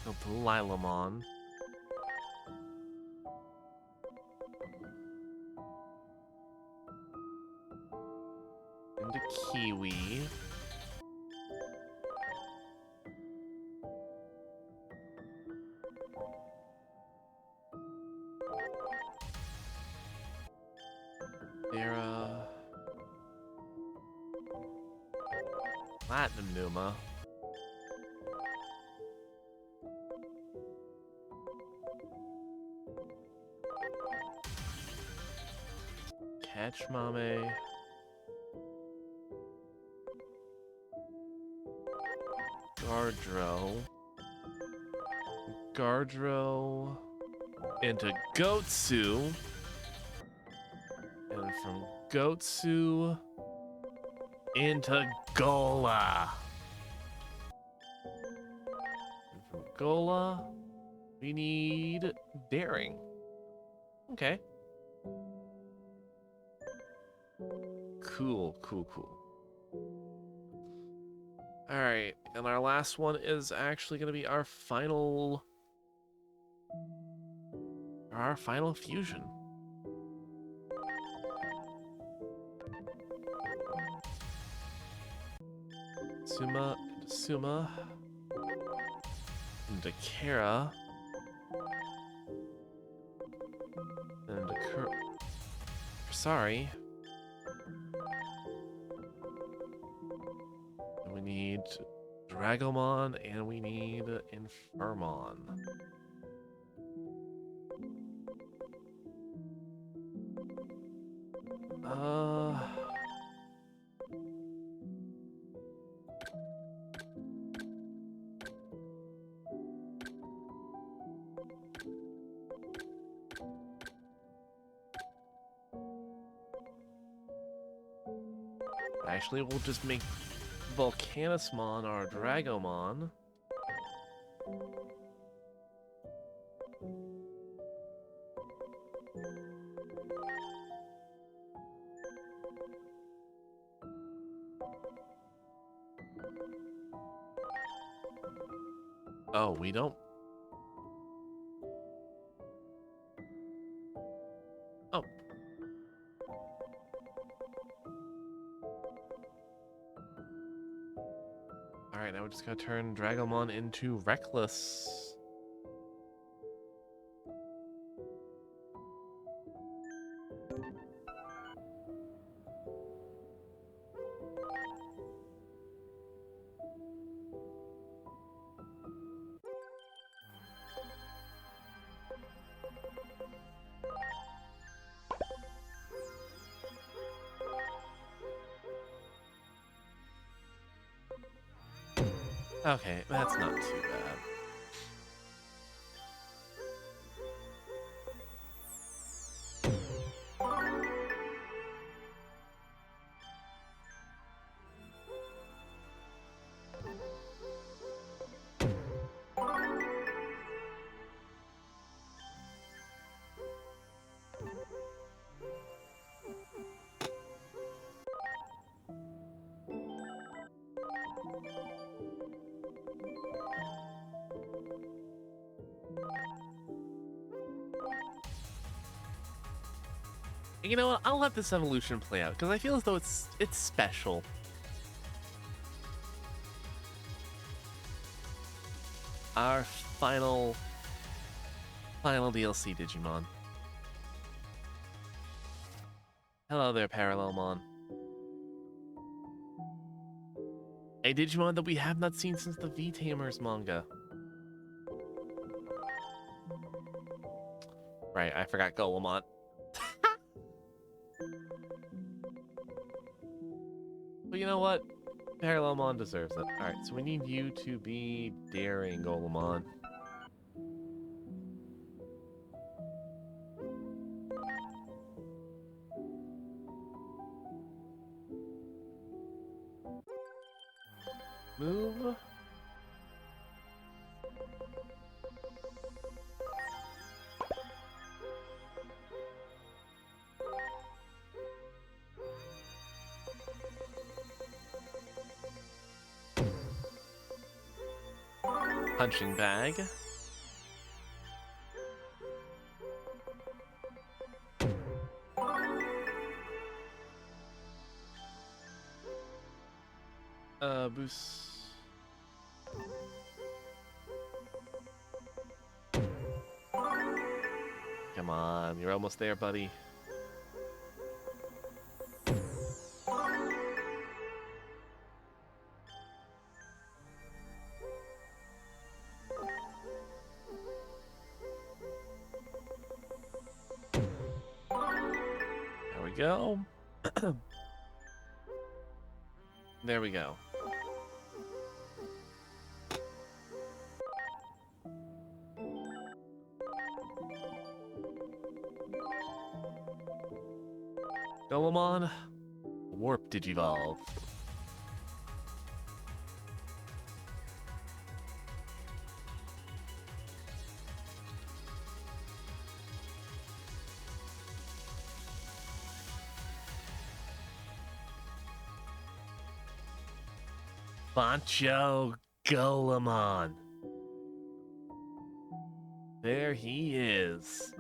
Go to Lilamon. Into Kiwi. They're Platinum Numa. Catch Mame. Gardro. Gardro into Goatsu. And from Goatsu into Gola. And from Gola, we need Daring. Okay. Cool, cool, cool. Alright, and our last one is actually going to be our final fusion. Suma, into Kara, and sorry. We need Dragomon and we need Infermon. Actually, we'll just make Volcanismon our Dragomon. Oh, we don't... Oh. Alright, now we just gotta turn Dragomon into Reckless. Okay, that's not too bad. You know what? I'll let this evolution play out because I feel as though it's special. Our final DLC Digimon. Hello there, Parallelmon. A Digimon that we have not seen since the V-Tamers manga. Right, I forgot Golemon. But you know what? Parallelmon deserves it. Alright, so we need you to be daring, Golemon. Move. Punching bag. Boost. Come on, you're almost there, buddy. There we go. There we go. Golemon, Warp Digivolve. Bancho Golemon. There he is.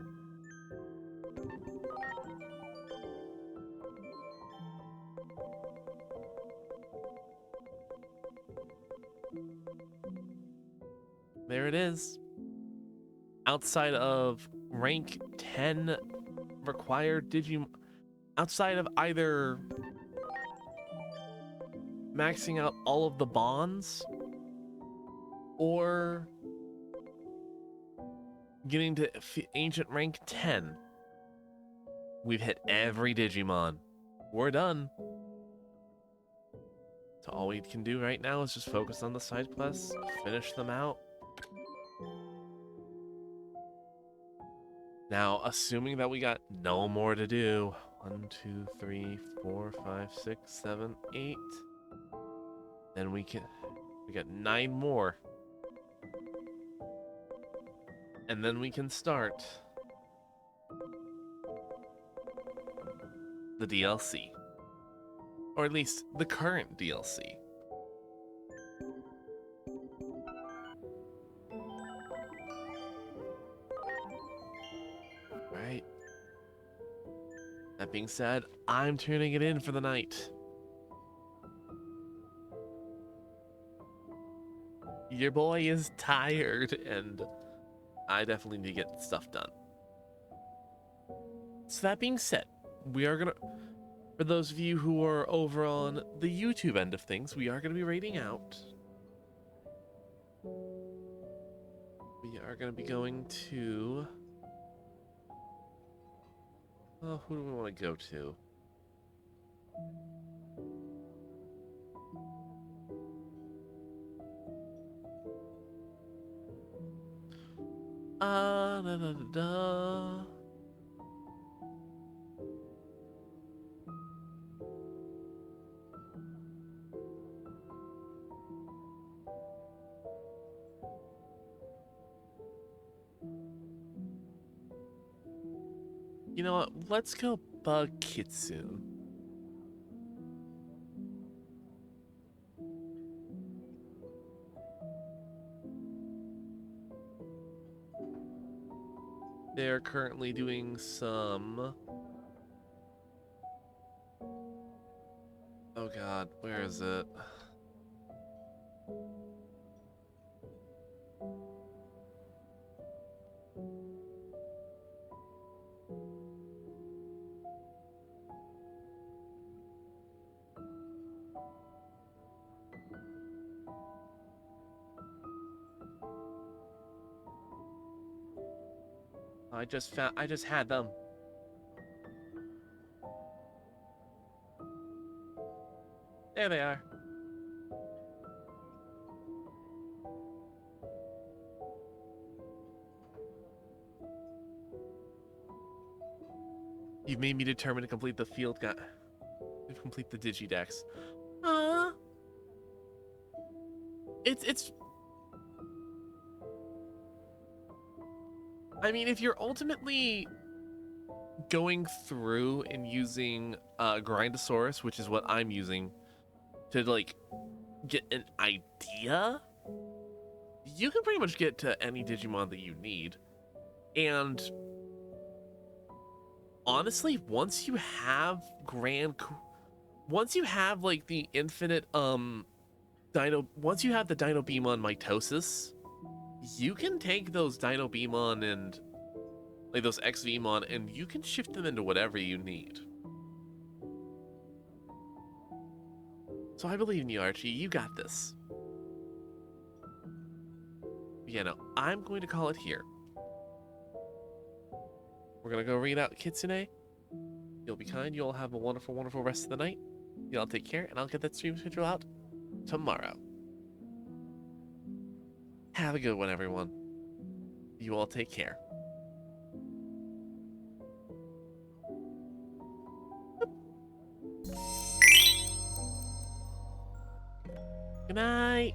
There it is. Outside of rank 10 required Digimon, outside of either maxing out all of the bonds or getting to ancient rank 10, we've hit every Digimon. We're done. So all we can do right now is just focus on the side quests, finish them out. Now, assuming that we got no more to do. 1, 2, 3, 4, 5, 6, 7, 8. Then we got 9 more. And then we can start the DLC. Or at least the current DLC. Right. That being said, I'm turning it in for the night. Your boy is tired, and I definitely need to get stuff done. So that being said, we are gonna, for those of you who are over on the YouTube end of things, we are gonna be rating out. We are gonna be going to, oh, who do we want to go to? Da, da, da, da. You know what? Let's go bug Kitsune. They're currently doing some... Oh god, where is it? I just had them. There they are. You've made me determined to complete the complete the Digidex. It's I mean, if you're ultimately going through and using Grindosaurus, which is what I'm using to like get an idea, you can pretty much get to any Digimon that you need. And honestly, once you have once you have like the infinite once you have the Dino Beamon mitosis, you can take those Dino Beamon and like those XVmon and you can shift them into whatever you need. So I believe in you, Archie. You got this. Yeah, no, I'm going to call it here. We're gonna go read out Kitsune. You'll be kind. You'll have a wonderful, wonderful rest of the night. Y'all take care, and I'll get that stream schedule out tomorrow. Have a good one, everyone. You all take care. Good night.